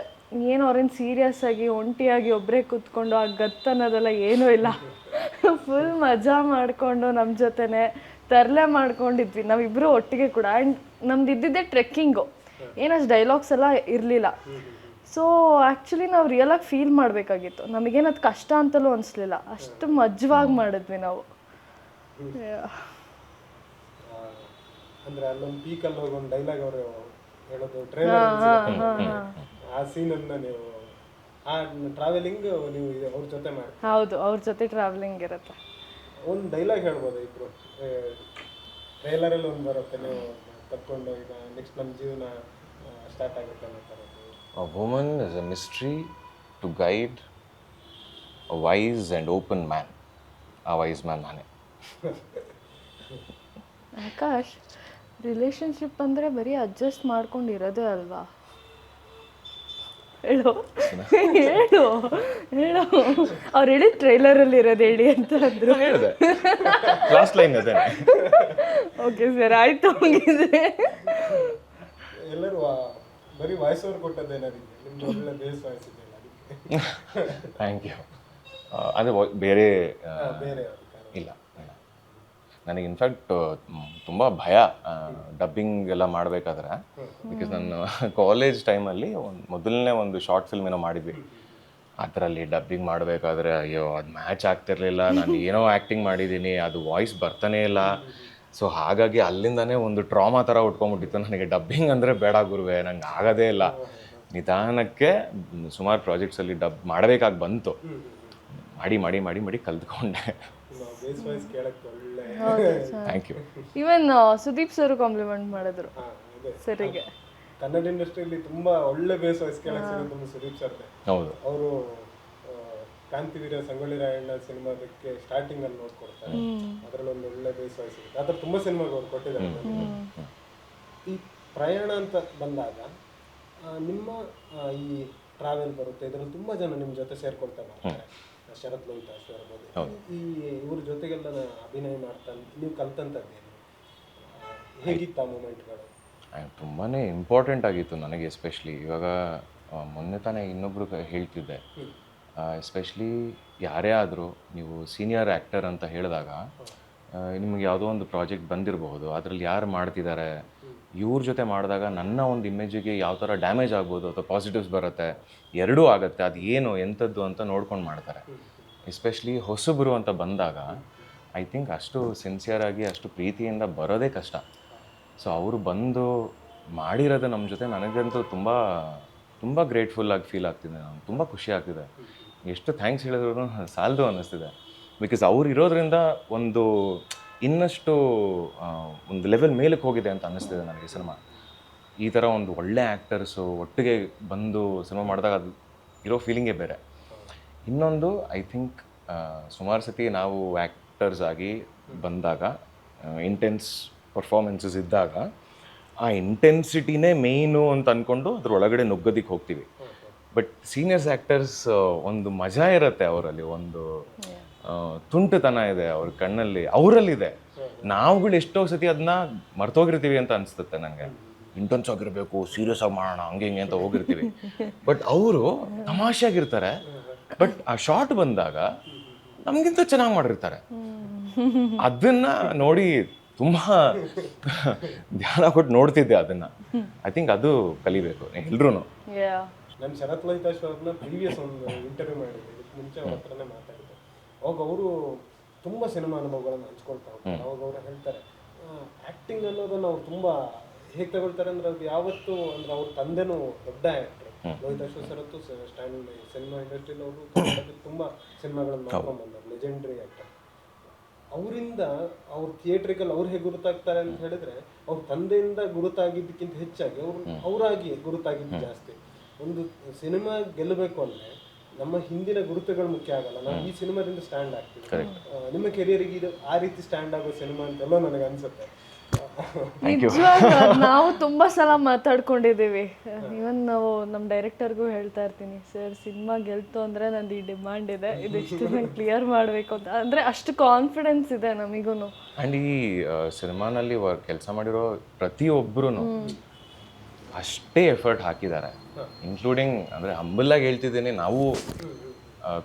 ಏನು ಅವ್ರೇನು ಸೀರಿಯಸ್ ಆಗಿ ಒಂಟಿಯಾಗಿ ಒಬ್ಬರೇ ಕೂತ್ಕೊಂಡು ಆ ಗತ್ತು ಅನ್ನೋದೆಲ್ಲ ಏನೂ ಇಲ್ಲ. ಫುಲ್ ಮಜಾ ಮಾಡಿಕೊಂಡು ನಮ್ಮ ಜೊತೆನೆ ತರಲೆ ಮಾಡ್ಕೊಂಡಿದ್ವಿ ನಾವಿಬ್ಬರು ಒಟ್ಟಿಗೆ ಕೂಡ. ಆ್ಯಂಡ್ ನಮ್ದು ಇದ್ದಿದ್ದೆ ಟ್ರೆಕ್ಕಿಂಗು, ಏನಷ್ಟು ಡೈಲಾಗ್ಸ್ ಎಲ್ಲ ಇರಲಿಲ್ಲ. ಸೊ ಆ್ಯಕ್ಚುಲಿ ನಾವು ರಿಯಲಾಗಿ ಫೀಲ್ ಮಾಡಬೇಕಾಗಿತ್ತು, ನಮಗೇನದು ಕಷ್ಟ ಅಂತಲೂ ಅನಿಸ್ಲಿಲ್ಲ, ಅಷ್ಟು ಮಜವಾಗಿ ಮಾಡಿದ್ವಿ ನಾವು. ಅಂದ್ರೆ ಅಲ್ಲೊಂದು ಪೀಕಲ್ಲಿ ಹೋಗಿ ಒಂದು ಡೈಲಾಗ್ ಅವರು ಹೇಳೋದು ಟ್ರೈಲರ್, ಆ ಸೀನನ್ನ ನೀವು ಆ ಟ್ರಾವೆಲಿಂಗ್ ನೀವು ಅವ್ರ ಜೊತೆ ಮಾಡಿ. ಹೌದು, ಅವ್ರ ಜೊತೆ ಟ್ರಾವೆಲಿಂಗ್ ಇರುತ್ತೆ. ಒಂದು ಡೈಲಾಗ್ ಹೇಳ್ಬೋದು ಇಬ್ರು, ಟ್ರೈಲರಲ್ಲಿ ಒಂದು ಬರುತ್ತೆ, ನೀವು ತಕ್ಕೊಂಡು ಈಗ ನೆಕ್ಸ್ಟ್ ನಮ್ಮ ಜೀವನ ಸ್ಟಾರ್ಟ್ ಆಗುತ್ತೆ ಅನ್ನೋ ಥರದ್ದು. A woman is a mystery to guide a wise and open man. ಆ ವೈಸ್ ಮ್ಯಾನ್ ನಾನೇ. ಆಕಾಶ್, ರಿಲೇಶನ್ಶಿಪ್ ಅಂದರೆ ಬರೀ ಅಡ್ಜಸ್ಟ್ ಮಾಡ್ಕೊಂಡಿರೋದೇ ಅಲ್ವಾ? ಹೇಳು ಹೇಳು ಹೇಳು. ಅವ್ರು ಹೇಳಿ ಟ್ರೈಲರಲ್ಲಿ ಇರೋದು ಹೇಳಿ ಅಂತ ಅಂದರು. ಹೇಳಿದೆ ಲಾಸ್ಟ್ ಲೈನ್ ಅದೇ. ಓಕೆ ಸರ್, ಆಯಿತು. ಹೋಗಿದ್ರೆ ಎಲ್ಲರೂ ಬರೀ ವಾಯ್ಸ್ ಓವರ್ ಕೊಟ್ಟದ್ದೇನಾರಿಗೆ ನಿಮ್ದು ಒಳ್ಳೆ ಬೇಸ್ ವಾಯ್ಸ್ ಇದೆಯಲ್ಲ ಅದಕ್ಕೆ. Thank you. ಅಂದರೆ ಬೇರೆ ಬೇರೆ ಇಲ್ಲ. ನನಗೆ ಇನ್ಫ್ಯಾಕ್ಟ್ ತುಂಬ ಭಯ ಡಬ್ಬಿಂಗ್ ಎಲ್ಲ ಮಾಡಬೇಕಾದ್ರೆ. ಬಿಕಾಸ್ ನಾನು ಕಾಲೇಜ್ ಟೈಮಲ್ಲಿ ಮೊದಲನೇ ಒಂದು ಶಾರ್ಟ್ ಫಿಲ್ಮ್ ಏನೋ ಮಾಡಿದ್ವಿ, ಅದರಲ್ಲಿ ಡಬ್ಬಿಂಗ್ ಮಾಡಬೇಕಾದ್ರೆ ಅಯ್ಯೋ ಅದು ಮ್ಯಾಚ್ ಆಗ್ತಿರ್ಲಿಲ್ಲ, ನಾನು ಏನೋ ಆ್ಯಕ್ಟಿಂಗ್ ಮಾಡಿದ್ದೀನಿ, ಅದು ವಾಯ್ಸ್ ಬರ್ತಾನೇ ಇಲ್ಲ. ಸೊ ಹಾಗಾಗಿ ಅಲ್ಲಿಂದನೇ ಒಂದು ಟ್ರಾಮಾ ಥರ ಉಟ್ಕೊಂಡ್ಬಿಟ್ಟಿತ್ತು ನನಗೆ. ಡಬ್ಬಿಂಗ್ ಅಂದರೆ ಬೇಡ ಗುರುವೆ, ನಂಗೆ ಆಗೋದೇ ಇಲ್ಲ. ನಿಧಾನಕ್ಕೆ ಸುಮಾರು ಪ್ರಾಜೆಕ್ಟ್ಸಲ್ಲಿ ಡಬ್ ಮಾಡಬೇಕಾಗಿ ಬಂತು, ಮಾಡಿ ಮಾಡಿ ಮಾಡಿ ಮಾಡಿ ಕಲ್ತ್ಕೊಂಡೆ. ಬೇಸ್ ವಾಯ್ಸ್ ಕೇಳಕ್ಕೆ ಒಳ್ಳೆ. Thank you. Even Sudeep sir compliment ಮಾಡಿದ್ರು ಸರಿಗೆ. ಕನ್ನಡ ಇಂಡಸ್ಟ್ರಿಯಲ್ಲಿ ತುಂಬಾ ಒಳ್ಳೆ ಬೇಸ್ ವಾಯ್ಸ್ ಕೇಳಕ್ಕೆ ಸಿಗೋದು ಸುದೀಪ್ ಸರ್ನೇ. ಹೌದು, ಅವರು ಕಾಂತಿವೀರ ಸಂಗೊಳ್ಳಿ ರಾಯಣ್ಣ ಸಿನಿಮಾದಕ್ಕೆ ಸ್ಟಾರ್ಟಿಂಗ್ ಅಲ್ಲಿ ನೋಡ್ಕೊಡ್ತಾರೆ, ಅದರಲ್ಲಿ ಒಂದು ಒಳ್ಳೆ ಬೇಸ್ ವಾಯ್ಸ್ ಇರುತ್ತೆ. ಅದ್ರ ತುಂಬಾ ಸಿನಿಮಾಗೆ ಅವ್ರು ಕೊಟ್ಟಿದ್ದಾರೆ. ಈ ಪ್ರಯಾಣ ಅಂತ ಬಂದಾಗ ನಿಮ್ಮ ಈ ಟ್ರಾವೆಲ್ ಬರುತ್ತೆ, ಇದರಲ್ಲಿ ತುಂಬಾ ಜನ ನಿಮ್ಮ ಜೊತೆ ಸೇರ್ಕೊಳ್ತಾ ಮಾಡ್ತಾರೆ. ಶರತ್ ಲೋಹಿತಾಶ್ ಇರ್ಬೋದು, ಈ ಇವ್ರ ಜೊತೆಗೆಲ್ಲ ಅಭಿನಯ ಮಾಡ್ತಾ ನೀವು ಕಲ್ತಂಥದ್ದೇನು, ಹೇಗಿತ್ತು ಆ ಮೂಮೆಂಟ್ಗಳು? ತುಂಬಾ ಇಂಪಾರ್ಟೆಂಟ್ ಆಗಿತ್ತು ನನಗೆ. ಎಸ್ಪೆಷಲಿ ಇವಾಗ ಮೊನ್ನೆ ತಾನೇ ಇನ್ನೊಬ್ರು ಹೇಳ್ತಿದ್ದೆ, ಎಸ್ಪೆಷಲಿ ಯಾರೇ ಆದರೂ ನೀವು ಸೀನಿಯರ್ ಆ್ಯಕ್ಟರ್ ಅಂತ ಹೇಳಿದಾಗ ನಿಮಗೆ ಯಾವುದೋ ಒಂದು ಪ್ರಾಜೆಕ್ಟ್ ಬಂದಿರಬಹುದು, ಅದರಲ್ಲಿ ಯಾರು ಮಾಡ್ತಿದ್ದಾರೆ, ಇವ್ರ ಜೊತೆ ಮಾಡಿದಾಗ ನನ್ನ ಒಂದು ಇಮೇಜಿಗೆ ಯಾವ ಥರ ಡ್ಯಾಮೇಜ್ ಆಗ್ಬೋದು ಅಥವಾ ಪಾಸಿಟಿವ್ಸ್ ಬರುತ್ತೆ, ಎರಡೂ ಆಗುತ್ತೆ. ಅದು ಏನು ಎಂಥದ್ದು ಅಂತ ನೋಡ್ಕೊಂಡು ಮಾಡ್ತಾರೆ. ಎಸ್ಪೆಷಲಿ ಹೊಸಬರು ಅಂತ ಬಂದಾಗ ಐ ಥಿಂಕ್ ಅಷ್ಟು ಸಿನ್ಸಿಯರಾಗಿ ಅಷ್ಟು ಪ್ರೀತಿಯಿಂದ ಬರೋದೇ ಕಷ್ಟ. ಸೊ ಅವರು ಬಂದು ಮಾಡಿರೋದು ನಮ್ಮ ಜೊತೆ ನನಗಂತೂ ತುಂಬ ತುಂಬ ಗ್ರೇಟ್ಫುಲ್ಲಾಗಿ ಫೀಲ್ ಆಗ್ತಿದೆ. ನಾನು ತುಂಬ ಖುಷಿ ಆಗ್ತಿದೆ. ಎಷ್ಟು ಥ್ಯಾಂಕ್ಸ್ ಹೇಳಿದ್ರು ಸಾಲದು ಅನ್ನಿಸ್ತಿದೆ. ಬಿಕಾಸ್ ಅವ್ರು ಇರೋದ್ರಿಂದ ಒಂದು ಇನ್ನಷ್ಟು ಒಂದು ಲೆವೆಲ್ ಮೇಲಕ್ಕೆ ಹೋಗಿದೆ ಅಂತ ಅನ್ನಿಸ್ತಿದೆ ನನಗೆ ಸಿನಿಮಾ. ಈ ಥರ ಒಂದು ಒಳ್ಳೆ ಆ್ಯಕ್ಟರ್ಸು ಒಟ್ಟಿಗೆ ಬಂದು ಸಿನಿಮಾ ಮಾಡಿದಾಗ ಅದು ಇರೋ ಫೀಲಿಂಗೇ ಬೇರೆ. ಇನ್ನೊಂದು ಐ ಥಿಂಕ್ ಸುಮಾರು ಸತಿ ನಾವು ಆ್ಯಕ್ಟರ್ಸ್ ಆಗಿ ಬಂದಾಗ ಇಂಟೆನ್ಸ್ ಪರ್ಫಾರ್ಮೆನ್ಸಸ್ ಇದ್ದಾಗ ಆ ಇಂಟೆನ್ಸಿಟಿನೇ ಮೇಯ್ನು ಅಂತ ಅಂದ್ಕೊಂಡು ಅದ್ರ ಒಳಗಡೆ ನುಗ್ಗೋದಕ್ಕೆ ಹೋಗ್ತೀವಿ. ಬಟ್ ಸೀನಿಯರ್ಸ್ ಆ್ಯಕ್ಟರ್ಸ್ ಒಂದು ಮಜಾ ಇರುತ್ತೆ ಅವರಲ್ಲಿ, ಒಂದು ತುಂಟುತನ ಇದೆ ಅವ್ರ ಕಣ್ಣಲ್ಲಿ, ಅವರಲ್ಲಿದೆ. ನಾವುಗಳು ಎಷ್ಟೋ ಸತಿ ಅದನ್ನ ಮರ್ತೋಗಿರ್ತೀವಿ ಅಂತ ಅನಿಸುತ್ತೆ ನನಗೆ. ಇಂಟೆನ್ಸ್ ಆಗಿರಬೇಕು, ಸೀರಿಯಸ್ ಆಗಿ ಮಾಡೋಣ, ಹಂಗೆ ಹಿಂಗೆ ಅಂತ ಹೋಗಿರ್ತೀವಿ. ಬಟ್ ಅವರು ತಮಾಷೆಯಾಗಿರ್ತಾರೆ. ಬಟ್ ಆ ಶಾರ್ಟ್ ಬಂದಾಗ ನಮಗಿಂತ ಚೆನ್ನಾಗಿ ಮಾಡಿರ್ತಾರೆ. ಅದನ್ನ ನೋಡಿ ತುಂಬ ಧ್ಯಾನ ಕೊಟ್ಟು ನೋಡ್ತಿದ್ದೆ ಅದನ್ನ. ಐ ಥಿಂಕ್ ಅದು ಕಲಿಬೇಕು ಎಲ್ರೂ. ನಾನು ಶರತ್ ಲೋಹಿತಾಶ್ ಅವ್ರನ್ನ ಪ್ರೀವಿಯಸ್ ಒಂದು ಇಂಟರ್ವ್ಯೂ ಮಾಡಿದ್ದೆ, ಇದಕ್ಕೆ ಮುಂಚೆ ಅವ್ರ ಹತ್ರನೇ ಮಾತಾಡಿದ್ದೆ. ಅವಾಗ ಅವರು ತುಂಬ ಸಿನಿಮಾ ಅನುಭವಗಳನ್ನು ಹಂಚ್ಕೊಳ್ತಾ ಹೋಗ್ತಾರೆ. ಅವಾಗ ಅವರು ಹೇಳ್ತಾರೆ ಆ್ಯಕ್ಟಿಂಗ್ ಅನ್ನೋದನ್ನು ಅವ್ರು ತುಂಬ ಹೇಗೆ ತಗೊಳ್ತಾರೆ ಅಂದರೆ, ಅದು ಯಾವತ್ತೂ ಅಂದರೆ ಅವ್ರ ತಂದೆನೂ ದೊಡ್ಡ ಆ್ಯಕ್ಟ್ರು. ಲೋಹಿತಾಶ್ ಸರತ್ತು ಸ್ಟ್ಯಾಂಡ್ ಸಿನಿಮಾ ಇಂಡಸ್ಟ್ರಿಯಲ್ಲಿ ಅವರು ಕನ್ನಡದಲ್ಲಿ ತುಂಬ ಸಿನಿಮಾಗಳನ್ನು ಮಾಡ್ಕೊಂಡು ಬಂದರು, ಲೆಜೆಂಡ್ರಿ ಆ್ಯಕ್ಟರ್. ಅವರಿಂದ ಅವ್ರ ಥಿಯೇಟ್ರಿಕಲ್ಲಿ ಅವ್ರು ಹೇಗೆ ಗುರುತಾಗ್ತಾರೆ ಅಂತ ಹೇಳಿದ್ರೆ, ಅವ್ರ ತಂದೆಯಿಂದ ಗುರುತಾಗಿದ್ದಕ್ಕಿಂತ ಹೆಚ್ಚಾಗಿ ಅವರಾಗಿ ಗುರುತಾಗಿದ್ದು ಜಾಸ್ತಿ. ಒಂದು ಸಿನಿಮಾ ಗೆಲ್ಲಬೇಕು ಅಂದರೆ ನಮ್ಮ ಹಿಂದಿನ ಗುರುತುಗಳು ಮುಖ್ಯ ಆಗಲ್ಲ, ನಾವು ಈ ಸಿನಿಮಾದಿಂದ ಸ್ಟ್ಯಾಂಡ್ ಆಗ್ತೀವಿ. ನಿಮ್ಮ ಕೆರಿಯರಿಗೆ ಇದು ಆ ರೀತಿ ಸ್ಟ್ಯಾಂಡ್ ಆಗೋ ಸಿನಿಮಾ ಅಂತೆಲ್ಲ ನನಗೆ ಅನ್ಸುತ್ತೆ. ನಾವು ತುಂಬ ಸಲ ಮಾತಾಡ್ಕೊಂಡಿದ್ದೀವಿ. ಇವನ್ ನಾವು ನಮ್ಮ ಡೈರೆಕ್ಟರ್ಗೂ ಹೇಳ್ತಾ ಇರ್ತೀನಿ, ಸರ್ ಸಿನಿಮಾ ಗೆಲ್ತು ಅಂದರೆ ನಂದು ಈ ಡಿಮಾಂಡ್ ಇದೆ, ಇದಿಷ್ಟು ನಂಗೆ ಕ್ಲಿಯರ್ ಮಾಡಬೇಕು ಅಂತ. ಅಂದರೆ ಅಷ್ಟು ಕಾನ್ಫಿಡೆನ್ಸ್ ಇದೆ ನಮಗೂ. ಆ್ಯಂಡ್ ಈ ಸಿನಿಮಾನಲ್ಲಿ ಕೆಲಸ ಮಾಡಿರೋ ಪ್ರತಿಯೊಬ್ಬರೂ ಅಷ್ಟೇ ಎಫರ್ಟ್ ಹಾಕಿದ್ದಾರೆ, ಇನ್ಕ್ಲೂಡಿಂಗ್ ಅಂದರೆ ಹಂಬಲಾಗಿ ಹೇಳ್ತಿದ್ದೀನಿ, ನಾವು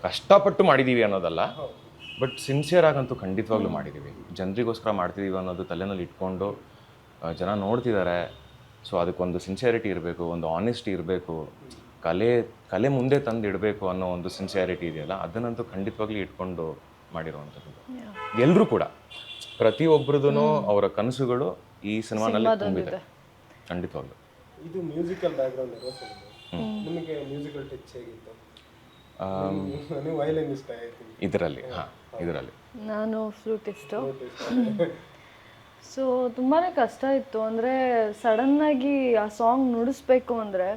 ಕಷ್ಟಪಟ್ಟು ಮಾಡಿದ್ದೀವಿ ಅನ್ನೋದಲ್ಲ, ಬಟ್ ಸಿನ್ಸಿಯರ್ ಆಗಂತೂ ಖಂಡಿತವಾಗ್ಲೂ ಮಾಡಿದ್ದೀವಿ. ಜನರಿಗೋಸ್ಕರ ಮಾಡ್ತಿದ್ದೀವಿ ಅನ್ನೋದು ತಲೆನಲ್ಲಿ ಇಟ್ಕೊಂಡು ಜನ ನೋಡ್ತಿದ್ದಾರೆ. ಸೊ ಅದಕ್ಕೊಂದು ಸಿನ್ಸಿಯಾರಿಟಿ ಇರಬೇಕು, ಒಂದು ಆನೆಸ್ಟಿ ಇರಬೇಕು, ಕಲೆ ಮುಂದೆ ತಂದು ಇಡಬೇಕು ಅನ್ನೋ ಒಂದು ಸಿನ್ಸಿಯಾರಿಟಿ ಇದೆಯಲ್ಲ, ಅದನ್ನಂತೂ ಖಂಡಿತವಾಗ್ಲೂ ಇಟ್ಕೊಂಡು ಮಾಡಿರುವಂಥದ್ದು. ಎಲ್ಲರೂ ಕೂಡ ಪ್ರತಿಯೊಬ್ಬರದೂ ಅವರ ಕನಸುಗಳು ಈ ಸಿನಿಮಾನಲ್ಲಿ ತುಂಬಿದೆ ಖಂಡಿತವಾಗ್ಲೂ. ಇದು ಮ್ಯೂಸಿಕಲ್ ಬ್ಯಾಕ್ಗ್ರೌಂಡ್ ಇರೋ ಸಿನಿಮಾ. ನಿಮಗೆ ಮ್ಯೂಸಿಕಲ್ ಟಚ್ ಹೇಗಿತ್ತು? ನೀವು ವಯಲಿನಿಸ್ಟ್ ಆಯ್ತು ಇದರಲ್ಲಿ. ನಾನು ಫ್ಲೂಟಿಸ್ಟು. ಸೊ ತುಂಬಾ ಕಷ್ಟ ಇತ್ತು. ಅಂದರೆ ಸಡನ್ನಾಗಿ ಆ ಸಾಂಗ್ ನುಡಿಸ್ಬೇಕು ಅಂದರೆ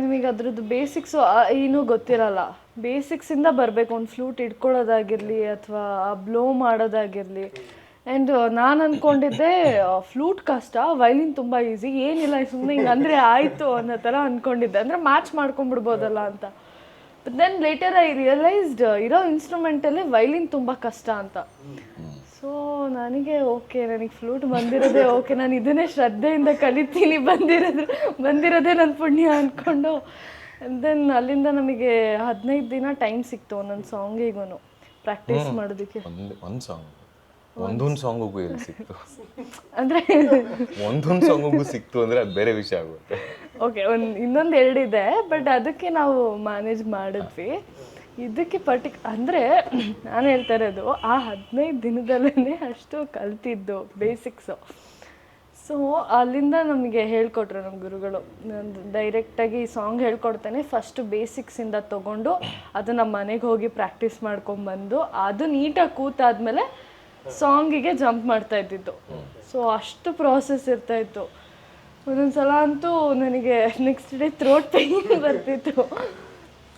ನಿಮಗೆ ಅದ್ರದ್ದು ಬೇಸಿಕ್ಸು ಏನೂ ಗೊತ್ತಿರಲ್ಲ. ಬೇಸಿಕ್ಸಿಂದ ಬರಬೇಕು. ಒಂದು ಫ್ಲೂಟ್ ಇಟ್ಕೊಳ್ಳೋದಾಗಿರಲಿ ಅಥವಾ ಬ್ಲೋ ಮಾಡೋದಾಗಿರಲಿ. ಆ್ಯಂಡ್ ನಾನು ಅಂದ್ಕೊಂಡಿದ್ದೆ ಫ್ಲೂಟ್ ಕಷ್ಟ, ವೈಲಿನ್ ತುಂಬ ಈಸಿ, ಏನಿಲ್ಲ ಸುಮ್ಮನೆ ಹಿಂಗೆ ಅಂದರೆ ಆಯಿತು ಅನ್ನೋ ಥರ ಅಂದ್ಕೊಂಡಿದ್ದೆ. ಅಂದರೆ ಮ್ಯಾಚ್ ಮಾಡ್ಕೊಂಡ್ಬಿಡ್ಬೋದಲ್ಲ ಅಂತ. But then later I realised ಇರೋ ಇನ್ಸ್ಟ್ರೂಮೆಂಟಲ್ಲಿ ವೈಲಿನ್ ತುಂಬ ಕಷ್ಟ ಅಂತ. ಸೊ ನನಗೆ ನನಗೆ ಫ್ಲೂಟ್ ಬಂದಿರೋದೇ ನಾನು ಇದನ್ನೇ ಶ್ರದ್ಧೆಯಿಂದ ಕಲಿತೀನಿ, ಬಂದಿರೋದೇ ನನ್ನ ಪುಣ್ಯ ಅಂದ್ಕೊಂಡು. ದೆನ್ ಅಲ್ಲಿಂದ ನಮಗೆ 15 ದಿನ ಟೈಮ್ ಸಿಕ್ತು ಒಂದೊಂದು ಸಾಂಗಿಗೂ ಪ್ರಾಕ್ಟೀಸ್ ಮಾಡೋದಕ್ಕೆ. ಒಂದೊಂದು ಸಾಂಗಿಗೂ ಎಲ್ಲಿ ಸಿಕ್ತು ಅಂದರೆ ಒಂದೊಂದು ಸಾಂಗಿಗೂ ಸಿಕ್ತು ಅಂದರೆ ಅದು ಬೇರೆ ವಿಷಯ ಆಗುತ್ತೆ. ಇನ್ನೊಂದು 2 ಇದೆ, ಬಟ್ ಅದಕ್ಕೆ ನಾವು ಮ್ಯಾನೇಜ್ ಮಾಡಿದ್ವಿ. ಇದಕ್ಕೆ ಅಂದರೆ ನಾನು ಹೇಳ್ತಾ ಇರೋದು ಆ 15 ದಿನದಲ್ಲೇ ಅಷ್ಟು ಕಲ್ತಿದ್ದು ಬೇಸಿಕ್ಸು. ಸೊ ಅಲ್ಲಿಂದ ನಮಗೆ ಹೇಳ್ಕೊಟ್ರು ನಮ್ಮ ಗುರುಗಳು. ಡೈರೆಕ್ಟಾಗಿ ಸಾಂಗ್ ಹೇಳ್ಕೊಡ್ತೇನೆ, ಫಸ್ಟು ಬೇಸಿಕ್ಸಿಂದ ತೊಗೊಂಡು ಅದು ನಮ್ಮ ಮನೆಗೆ ಹೋಗಿ ಪ್ರಾಕ್ಟೀಸ್ ಮಾಡ್ಕೊಂಬಂದು ಅದು ನೀಟಾಗಿ ಕೂತಾದ್ಮೇಲೆ ಸಾಂಗಿಗೆ ಜಂಪ್ ಮಾಡ್ತಾ ಇದ್ದಿದ್ದು. ಸೊ ಅಷ್ಟು ಪ್ರಾಸೆಸ್ ಇರ್ತಾಯಿತ್ತು. ಒಂದೊಂದು ಸಲ ಅಂತೂ ನನಗೆ ನೆಕ್ಸ್ಟ್ ಡೇ ಥ್ರೋಟ್ ಪೇಯ್ನ್ ಬರ್ತಿತ್ತು.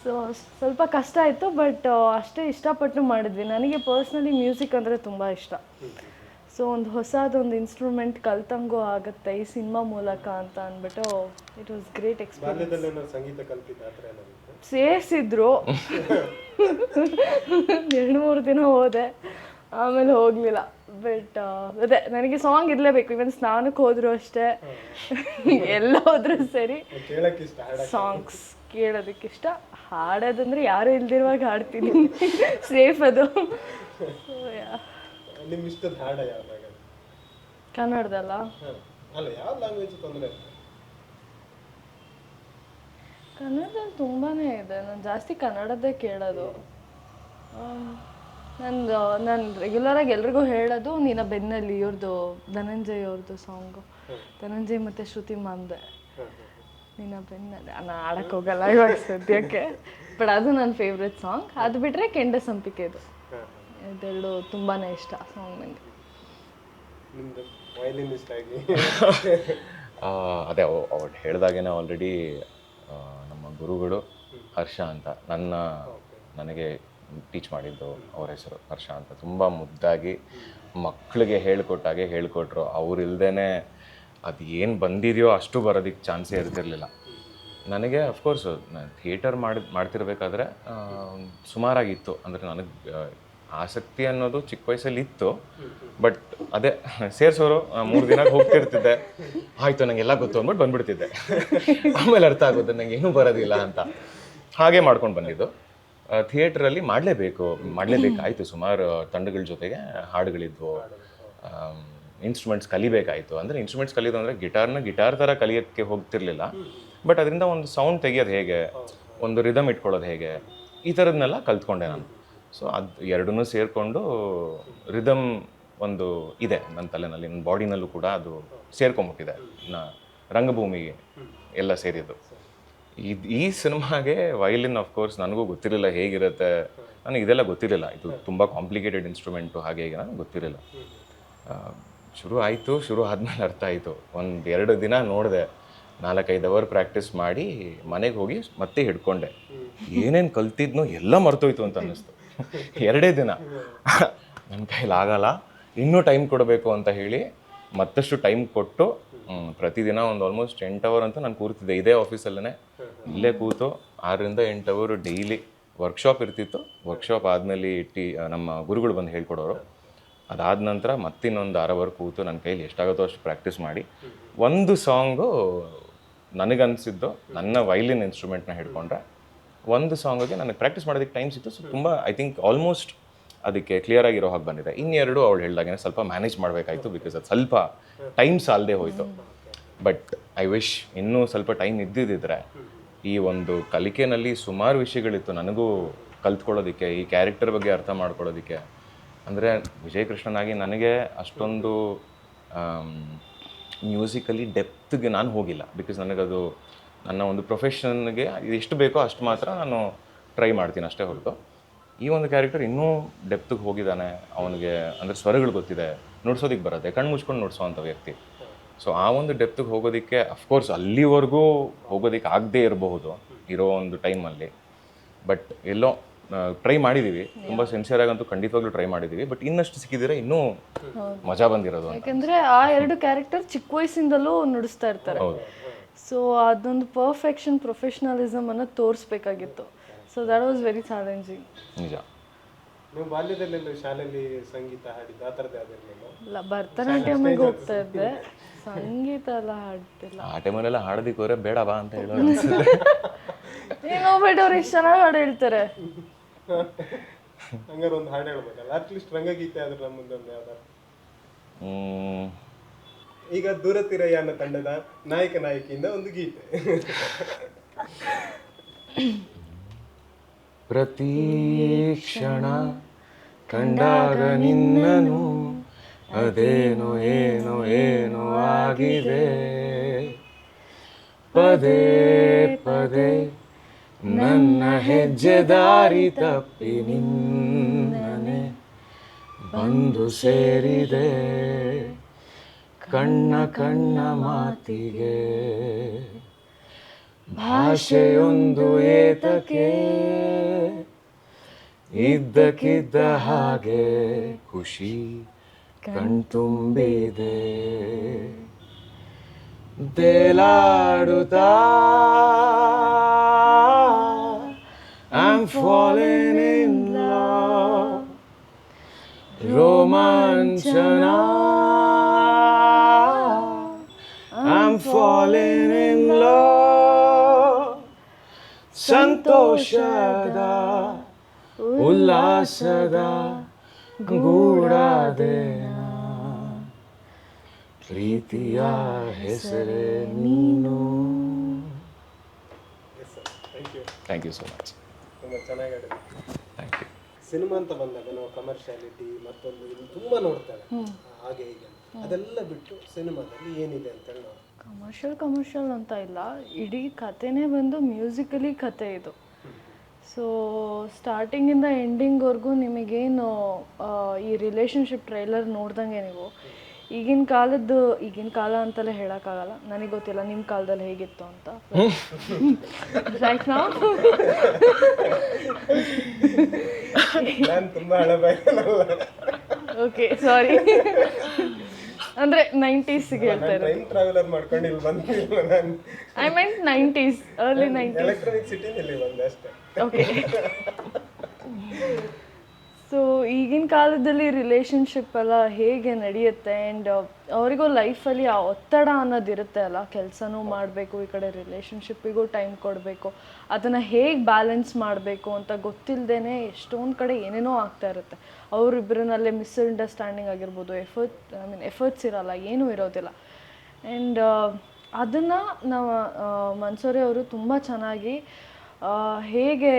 ಸೊ ಸ್ವಲ್ಪ ಕಷ್ಟ ಆಯಿತು, ಬಟ್ ಅಷ್ಟೇ ಇಷ್ಟಪಟ್ಟು ಮಾಡಿದ್ವಿ. ನನಗೆ ಪರ್ಸ್ನಲಿ ಮ್ಯೂಸಿಕ್ ಅಂದರೆ ತುಂಬ ಇಷ್ಟ. ಸೊ ಒಂದು ಹೊಸದೊಂದು ಇನ್ಸ್ಟ್ರೂಮೆಂಟ್ ಕಲ್ತಂಗೂ ಆಗುತ್ತೆ ಈ ಸಿನಿಮಾ ಮೂಲಕ ಅಂತ ಅಂದ್ಬಿಟ್ಟು ಇಟ್ ವಾಸ್ ಗ್ರೇಟ್ ಎಕ್ಸ್ಪೀರಿಯನ್ಸ್. ಸಂಗೀತ ಕಲ್ತಿದ್ದ ಸೇರಿಸಿದ್ರು 2-3 ದಿನ ಹೋದೆ, ಆಮೇಲೆ ಹೋಗಲಿಲ್ಲ. ಬಟ್ ಅದೇ ನನಗೆ ಸಾಂಗ್ ಇರಲೇಬೇಕು. ಇವನ್ ಸ್ನಾನಕ್ಕೆ ಹೋದ್ರು ಅಷ್ಟೇ, ಎಲ್ಲ ಹೋದ್ರೂ ಸರಿ, ಸಾಂಗ್ಸ್ ಕೇಳೋದಕ್ಕಿಷ್ಟ. ಹಾಡೋದಂದ್ರೆ ಯಾರು ಇಲ್ದಿರುವಾಗ ಹಾಡ್ತೀನಿ, ಸೇಫ್ ಅದು. ನಿಮ್ಮ ಇಷ್ಟದ ಹಾಡ ಯಾವಾಗ? ಕನ್ನಡದಲ್ಲ, ಅಲ್ಲ ಯಾವ ಲ್ಯಾಂಗ್ವೇಜ್ ತೊಂದರೆ? ಕನ್ನಡದಲ್ಲಿ ತುಂಬಾ ಇದೆ. ನಾನು ಜಾಸ್ತಿ ಕನ್ನಡದ್ದೇ ಕೇಳೋದು. ನಾನು ರೆಗ್ಯುಲರಾಗಿ ಎಲ್ರಿಗೂ ಹೇಳೋದು ನೀನ ಬೆನ್ನಲ್ಲಿ ಇವ್ರದ್ದು ಧನಂಜಯ್ ಅವ್ರದ್ದು ಸಾಂಗು, ಧನಂಜಯ್ ಮತ್ತು ಶ್ರುತಿ ಮಾಮ್ದೆ, ನೀನ ಬೆನ್ನಲ್ಲಿ. ನಾನು ಆಡಕ್ಕೆ ಹೋಗಲ್ಲ ಇವಾಗ ಸದ್ಯಕ್ಕೆ, ಬಟ್ ಅದು ನನ್ನ ಫೇವ್ರೆಟ್ ಸಾಂಗ್. ಅದು ಬಿಟ್ಟರೆ ಕೆಂಡ ಸಂಪಿಕೆದು, ಇದೆರಡು ತುಂಬಾ ಇಷ್ಟ ಸಾಂಗ್ ನನಗೆ. ಅದೇ ಅವ್ರು ಹೇಳಿದಾಗೇನೆ ಆಲ್ರೆಡಿ ನಮ್ಮ ಗುರುಗಳು ಹರ್ಷ ಅಂತ ನನಗೆ ಟೀಚ್ ಮಾಡಿದ್ದು, ಅವ್ರ ಹೆಸರು ಹರ್ಷ ಅಂತ. ತುಂಬ ಮುದ್ದಾಗಿ ಮಕ್ಕಳಿಗೆ ಹೇಳ್ಕೊಟ್ರು. ಅವ್ರಿಲ್ದೇ ಅದು ಏನು ಬಂದಿದೆಯೋ ಅಷ್ಟು ಬರೋದಕ್ಕೆ ಚಾನ್ಸೇ ಇರ್ತಿರ್ಲಿಲ್ಲ ನನಗೆ. ಅಫ್ಕೋರ್ಸ್ ಥಿಯೇಟರ್ ಮಾಡ್ತಿರ್ಬೇಕಾದ್ರೆ ಸುಮಾರಾಗಿತ್ತು. ಅಂದರೆ ನನಗೆ ಆಸಕ್ತಿ ಅನ್ನೋದು ಚಿಕ್ಕ ವಯಸ್ಸಲ್ಲಿ ಇತ್ತು. ಬಟ್ ಅದೇ ಸೇರಿಸೋರು 3 ದಿನ ಹೋಗ್ತಿರ್ತಿದ್ದೆ, ಆಯಿತು ನನಗೆಲ್ಲ ಗೊತ್ತು ಅಂದ್ಬಿಟ್ಟು ಬಂದ್ಬಿಡ್ತಿದ್ದೆ. ಆಮೇಲೆ ಅರ್ಥ ಆಗುತ್ತೆ ನನಗೆ ಏನೂ ಬರೋದಿಲ್ಲ ಅಂತ. ಹಾಗೆ ಮಾಡ್ಕೊಂಡು ಬಂದಿದ್ದು. ಥಿಯೇಟ್ರಲ್ಲಿ ಮಾಡಲೇಬೇಕಾಯಿತು. ಸುಮಾರು ತಂಡಗಳ ಜೊತೆಗೆ ಹಾಡುಗಳಿದ್ವು, ಇನ್ಸ್ಟ್ರೂಮೆಂಟ್ಸ್ ಕಲಿಬೇಕಾಯಿತು. ಅಂದರೆ ಇನ್ಸ್ಟ್ರೂಮೆಂಟ್ಸ್ ಕಲಿಯೋದು ಅಂದರೆ ಗಿಟಾರ್ ಥರ ಕಲಿಯೋಕ್ಕೆ ಹೋಗ್ತಿರ್ಲಿಲ್ಲ. ಬಟ್ ಅದರಿಂದ ಒಂದು ಸೌಂಡ್ ತೆಗಿಯೋದು ಹೇಗೆ, ಒಂದು ರಿದಮ್ ಇಟ್ಕೊಳ್ಳೋದು ಹೇಗೆ, ಈ ಥರದನ್ನೆಲ್ಲ ಕಲ್ತ್ಕೊಂಡೆ ನಾನು. ಸೊ ಅದು ಎರಡನ್ನೂ ಸೇರಿಕೊಂಡು ರಿದಮ್ ಒಂದು ಇದೆ ನನ್ನ ತಲೆನಲ್ಲಿ, ನನ್ನ ಬಾಡಿನಲ್ಲೂ ಕೂಡ ಅದು ಸೇರ್ಕೊಂಬಿಟ್ಟಿದೆ. ರಂಗಭೂಮಿಗೆ ಎಲ್ಲ ಸೇರಿದ್ದು. ಈ ಸಿನಿಮಾಗೆ ವೈಲಿನ್ ಅಫ್ಕೋರ್ಸ್ ನನಗೂ ಗೊತ್ತಿರಲಿಲ್ಲ ಹೇಗಿರುತ್ತೆ. ನನಗೆ ಇದೆಲ್ಲ ಗೊತ್ತಿರಲಿಲ್ಲ, ಇದು ತುಂಬ ಕಾಂಪ್ಲಿಕೇಟೆಡ್ ಇನ್ಸ್ಟ್ರೂಮೆಂಟು, ಹಾಗೆ ನನಗೆ ಗೊತ್ತಿರಲಿಲ್ಲ. ಶುರು ಆದಮೇಲೆ ಅರ್ಥ ಆಯಿತು. 1-2 ದಿನ ನೋಡಿದೆ, 4-5 ಅವರ್ ಪ್ರಾಕ್ಟೀಸ್ ಮಾಡಿ ಮನೆಗೆ ಹೋಗಿ ಮತ್ತೆ ಹಿಡ್ಕೊಂಡೆ. ಏನೇನು ಕಲ್ತಿದ್ನೋ ಎಲ್ಲ ಮರ್ತೋಯ್ತು ಅಂತ ಅನ್ನಿಸ್ತು. 2 ದಿನ ನನ್ನ ಕೈಲಿ ಆಗಲ್ಲ, ಇನ್ನೂ ಟೈಮ್ ಕೊಡಬೇಕು ಅಂತ ಹೇಳಿ ಮತ್ತಷ್ಟು ಟೈಮ್ ಕೊಟ್ಟು ಪ್ರತಿದಿನ ಒಂದು ಆಲ್ಮೋಸ್ಟ್ 8 ಅವರ್ ಅಂತೂ ನಾನು ಕೂರ್ತಿದ್ದೆ ಇದೇ ಆಫೀಸಲ್ಲೇ. ಇಲ್ಲೇ ಕೂತು 6ರಿಂದ 8 ಅವರು ಡೈಲಿ ವರ್ಕ್ಶಾಪ್ ಇರ್ತಿತ್ತು. ವರ್ಕ್ಶಾಪ್ ಆದಮೇಲೆ ನಮ್ಮ ಗುರುಗಳು ಬಂದು ಹೇಳ್ಕೊಡೋರು. ಅದಾದ ನಂತರ ಮತ್ತಿನ್ನೊಂದು 6 ಅವರ್ ಕೂತು ನನ್ನ ಕೈಲಿ ಎಷ್ಟಾಗುತ್ತೋ ಅಷ್ಟು ಪ್ರಾಕ್ಟೀಸ್ ಮಾಡಿ ಒಂದು ಸಾಂಗು ನನಗನ್ಸಿದ್ದು ನನ್ನ ವೈಲಿನ್ ಇನ್ಸ್ಟ್ರೂಮೆಂಟ್ನ ಹಿಡ್ಕೊಂಡ್ರೆ ಒಂದು ಸಾಂಗಿಗೆ ನನಗೆ ಪ್ರಾಕ್ಟೀಸ್ ಮಾಡೋದಕ್ಕೆ ಟೈಮ್ ಸಿಕ್ತು. ಸೊ ತುಂಬ ಐ ಥಿಂಕ್ ಆಲ್ಮೋಸ್ಟ್ ಅದಕ್ಕೆ ಕ್ಲಿಯರ್ ಆಗಿರೋ ಹಾಗೆ ಬಂದಿದೆ. ಇನ್ನೆರಡು ಅವಳು ಹೇಳಿದಾಗೆ ಸ್ವಲ್ಪ ಮ್ಯಾನೇಜ್ ಮಾಡಬೇಕಾಯ್ತು, ಬಿಕಾಸ್ ಅದು ಸ್ವಲ್ಪ ಟೈಮ್ ಸಾಲದೆ ಹೋಯಿತು. ಬಟ್ ಐ ವಿಶ್ ಇನ್ನೂ ಸ್ವಲ್ಪ ಟೈಮ್ ಇದ್ದಿದ್ದಿದ್ರೆ ಈ ಒಂದು ಕಲಿಕೆನಲ್ಲಿ ಸುಮಾರು ವಿಷಯಗಳಿತ್ತು ನನಗೂ ಕಲ್ತ್ಕೊಳ್ಳೋದಕ್ಕೆ, ಈ ಕ್ಯಾರೆಕ್ಟರ್ ಬಗ್ಗೆ ಅರ್ಥ ಮಾಡ್ಕೊಳ್ಳೋದಕ್ಕೆ. ಅಂದರೆ ವಿಜಯ್ ಕೃಷ್ಣನಾಗಿ ನನಗೆ ಅಷ್ಟೊಂದು ಮ್ಯೂಸಿಕಲಿ ಡೆಪ್ತ್ಗೆ ನಾನು ಹೋಗಿಲ್ಲ, ಬಿಕಾಸ್ ನನಗದು ನನ್ನ ಒಂದು ಪ್ರೊಫೆಷನ್ಗೆ ಎಷ್ಟು ಬೇಕೋ ಅಷ್ಟು ಮಾತ್ರ ನಾನು ಟ್ರೈ ಮಾಡ್ತೀನಿ ಅಷ್ಟೇ ಹೊರತು. ಈ ಒಂದು ಕ್ಯಾರೆಕ್ಟರ್ ಇನ್ನೂ ಡೆಪ್ತ್ಗೆ ಹೋಗಿದ್ದಾನೆ. ಅವನಿಗೆ ಅಂದರೆ ಸ್ವರಗಳು ಗೊತ್ತಿದೆ, ನುಡ್ಸೋದಕ್ಕೆ ಬರುತ್ತೆ, ಕಣ್ಣು ಮುಚ್ಕೊಂಡು ನುಡ್ಸೋವಂಥ ವ್ಯಕ್ತಿ. ಸೊ ಆ ಒಂದು ಡೆಪ್ತ್ಗೆ ಹೋಗೋದಕ್ಕೆ ಅಫ್ಕೋರ್ಸ್ ಅಲ್ಲಿವರೆಗೂ ಹೋಗೋದಕ್ಕೆ ಆಗದೇ ಇರಬಹುದು ಇರೋ ಒಂದು ಟೈಮಲ್ಲಿ. ಬಟ್ ಎಲ್ಲೋ ಟ್ರೈ ಮಾಡಿದ್ದೀವಿ, ತುಂಬ ಸಿನ್ಸಿಯರಾಗಂತೂ ಖಂಡಿತವಾಗ್ಲೂ ಟ್ರೈ ಮಾಡಿದ್ದೀವಿ. ಬಟ್ ಇನ್ನಷ್ಟು ಸಿಕ್ಕಿದ್ರೆ ಇನ್ನೂ ಮಜಾ ಬಂದಿರೋದು. ಯಾಕಂದ್ರೆ ಆ ಎರಡು ಕ್ಯಾರೆಕ್ಟರ್ ಚಿಕ್ಕ ವಯಸ್ಸಿಂದಲೂ ನುಡಿಸ್ತಾ ಇರ್ತಾರೆ. ಸೊ ಅದೊಂದು ಪರ್ಫೆಕ್ಷನ್ ಪ್ರೊಫೆಷನಲಿಸಮ್ ಅನ್ನು ತೋರಿಸ್ಬೇಕಾಗಿತ್ತು. So that was very challenging. ನಿಜ. ನೀವು ಬಾಲ್ಯದಲ್ಲೆಲ್ಲ ಶಾಲೆಯಲ್ಲಿ ಸಂಗೀತ ಹಾಡಿದ್ದು ಆ ಥರದ್ದು ಯಾವ್ದಿರಲಿಲ್ಲ? ಇಲ್ಲ, ಭರತನಾಟ್ಯಮಿಗೆ ಹೋಗ್ತಾ ಇದ್ದೆ, ಸಂಗೀತ ಎಲ್ಲ ಹಾಡ್ತಿಲ್ಲ. ಆ ಟೈಮಲ್ಲೆಲ್ಲ ಹಾಡೋದಕ್ಕೆ ಹೋದ್ರೆ ಬೇಡ ಬಾ ಅಂತ ಹೇಳೋದು. ಏನೋ ಬೇಡ, ಅವ್ರು ಎಷ್ಟು ಚೆನ್ನಾಗಿ ಹಾಡು ಹೇಳ್ತಾರೆ. ಹಂಗಾರೆ ಒಂದು ಹಾಡು ಹೇಳ್ಬೇಕಲ್ಲ, ಅಟ್ಲೀಸ್ಟ್ ರಂಗಗೀತೆ ಆದ್ರೆ ನಮ್ಮ ಮುಂದೆ ಒಂದು ಯಾವ್ದಾರು. ಈಗ ದೂರತಿರಯಾನ ತಂಡದ ನಾಯಕ ನಾಯಕಿಯಿಂದ ಒಂದು ಗೀತೆ. ಪ್ರತಿ ಕ್ಷಣ ಕಂಡಾಗ ನಿನ್ನನು ಅದೇನೋ ಏನೋ ಏನೋ ಆಗಿದೆ, ಪದೇ ಪದೇ ನನ್ನ ಹೆಜ್ಜೆ ದಾರಿ ತಪ್ಪಿ ನಿನ್ನನೆ ಬಂದು ಸೇರಿದೆ, ಕಣ್ಣ ಕಣ್ಣ ಮಾತಿಗೆ ಭಾಷೆಯೊಂದು ಏತಕ್ಕೆ, ಇದ್ದಕ್ಕಿದ್ದ ಹಾಗೆ ಖುಷಿ ಕಣ್ತುಂಬಿದೆ, ತೇಲಾಡುತ್ತಾ I'm falling in love, ರೋಮಾಂಚನ I'm falling in love, ಸಂತೋಷದ ಉಲ್ಲಾಸದ ಗೂಡಾದೇನ, ಪ್ರೀತಿಯ ಹೆಸರೇ ನೀನು. Thank you so much. ತುಂಬ ಚೆನ್ನಾಗಿ ಹಾಡಿದೆ. Thank you. ಸಿನಿಮಾ ಅಂತ ಬಂದಾಗ ನಾವು ಕಮರ್ಷಿಯಾಲಿಟಿ ಮತ್ತೊಂದು ಇದು ತುಂಬ ನೋಡ್ತೇವೆ, ಹಾಗೆ ಹೀಗೆ. ಅದೆಲ್ಲ ಬಿಟ್ಟು ಸಿನಿಮಾದಲ್ಲಿ ಏನಿದೆ ಅಂತೇಳಿ ನಾವು ಕಮರ್ಷಿಯಲ್ ಅಂತ ಇಲ್ಲ, ಇಡೀ ಕಥೆನೇ ಬಂದು ಮ್ಯೂಸಿಕಲಿ ಕತೆ ಇದು. ಸೊ ಸ್ಟಾರ್ಟಿಂಗಿಂದ ಎಂಡಿಂಗ್ವರೆಗೂ ನಿಮಗೇನು ಈ ರಿಲೇಷನ್ಶಿಪ್ ಟ್ರೈಲರ್ ನೋಡ್ದಂಗೆ ನೀವು ಈಗಿನ ಕಾಲ ಅಂತಲೇ ಹೇಳೋಕ್ಕಾಗಲ್ಲ, ನನಗೆ ಗೊತ್ತಿಲ್ಲ ನಿಮ್ಮ ಕಾಲದಲ್ಲಿ ಹೇಗಿತ್ತು ಅಂತ. ರೈಟ್ ನಾವು ನಾನು ತುಂಬ ಹಳಬಾಯಿನಲ್ಲ. ಓಕೆ, ಸಾರಿ. ಅಂದರೆ 90ಸ್ಗೆ ಹೇಳ್ತಾ ಇರೋದು. ಟ್ರೈನ್ ಟ್ರಾವೆಲರ್ ಮಾಡ್ಕೊಂಡು ಇಲ್ಲಿ ಬಂದಿಲ್ಲ ನಾನು. I mean 90s, early 90s. Electronic ಸಿಟಿನಲ್ಲಿ ಬಂದೆ ಅಷ್ಟೇ. ಓಕೆ. ಸೊ ಈಗಿನ ಕಾಲದಲ್ಲಿ ರಿಲೇಷನ್ಶಿಪ್ ಎಲ್ಲ ಹೇಗೆ ನಡೆಯುತ್ತೆ, ಆ್ಯಂಡ್ ಅವರಿಗೂ ಲೈಫಲ್ಲಿ ಆ ಒತ್ತಡ ಅನ್ನೋದಿರುತ್ತೆ ಅಲ್ಲ, ಕೆಲಸನೂ ಮಾಡಬೇಕು, ಈ ಕಡೆ ರಿಲೇಷನ್ಶಿಪ್ಪಿಗೂ ಟೈಮ್ ಕೊಡಬೇಕು, ಅದನ್ನು ಹೇಗೆ ಬ್ಯಾಲೆನ್ಸ್ ಮಾಡಬೇಕು ಅಂತ ಗೊತ್ತಿಲ್ಲದೇ ಎಷ್ಟೊಂದು ಕಡೆ ಏನೇನೋ ಆಗ್ತಾ ಇರುತ್ತೆ. ಅವರಿಬ್ಬರನ್ನಲ್ಲೇ ಮಿಸ್ಅಂಡರ್ಸ್ಟ್ಯಾಂಡಿಂಗ್ ಆಗಿರ್ಬೋದು, ಎಫರ್ಟ್ಸ್ ಇರೋಲ್ಲ, ಏನೂ ಇರೋದಿಲ್ಲ. ಆ್ಯಂಡ್ ಅದನ್ನು ನಾವು ಮನ್ಸೂರಿ ಅವರು ತುಂಬ ಚೆನ್ನಾಗಿ ಹೇಗೆ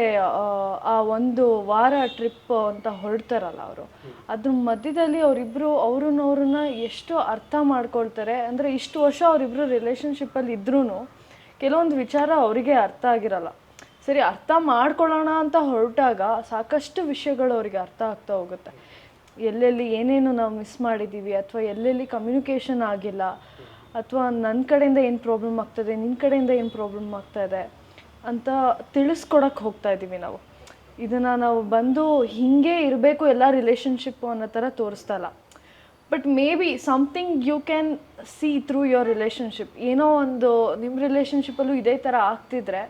ಆ ಒಂದು ವಾರ ಟ್ರಿಪ್ ಅಂತ ಹೊರಡ್ತಾರಲ್ಲ ಅವರು, ಅದ್ರ ಮಧ್ಯದಲ್ಲಿ ಅವ್ರನ್ನ ಎಷ್ಟು ಅರ್ಥ ಮಾಡ್ಕೊಳ್ತಾರೆ. ಅಂದರೆ ಇಷ್ಟು ವರ್ಷ ಅವರಿಬ್ಬರು ರಿಲೇಷನ್ಶಿಪ್ಪಲ್ಲಿ ಇದ್ರೂ ಕೆಲವೊಂದು ವಿಚಾರ ಅವರಿಗೆ ಅರ್ಥ ಆಗಿರಲ್ಲ. ಸರಿ, ಅರ್ಥ ಮಾಡ್ಕೊಳ್ಳೋಣ ಅಂತ ಹೊರಟಾಗ ಸಾಕಷ್ಟು ವಿಷಯಗಳು ಅವರಿಗೆ ಅರ್ಥ ಆಗ್ತಾ ಹೋಗುತ್ತೆ. ಎಲ್ಲೆಲ್ಲಿ ಏನೇನು ನಾವು ಮಿಸ್ ಮಾಡಿದ್ದೀವಿ, ಅಥವಾ ಎಲ್ಲೆಲ್ಲಿ ಕಮ್ಯುನಿಕೇಷನ್ ಆಗಿಲ್ಲ, ಅಥವಾ ನನ್ನ ಕಡೆಯಿಂದ ಏನು ಪ್ರಾಬ್ಲಮ್ ಆಗ್ತದೆ, ನಿನ್ನ ಕಡೆಯಿಂದ ಏನು ಪ್ರಾಬ್ಲಮ್ ಆಗ್ತಾಯಿದೆ ಅಂತ ತಿಳಿಸ್ಕೊಡಕ್ಕೆ ಹೋಗ್ತಾ ಇದ್ದೀವಿ ನಾವು. ಇದನ್ನು ನಾವು ಬಂದು ಹೀಗೆ ಇರಬೇಕು ಎಲ್ಲ ರಿಲೇಷನ್ಶಿಪ್ಪು ಅನ್ನೋ ಥರ ತೋರಿಸ್ತಾ ಇಲ್ಲ. But maybe something you can see through your relationship. ಏನೋ ಒಂದು ನಿಮ್ಮ ರಿಲೇಷನ್ಶಿಪ್ಪಲ್ಲೂ ಇದೇ ಥರ ಆಗ್ತಿದ್ರೆ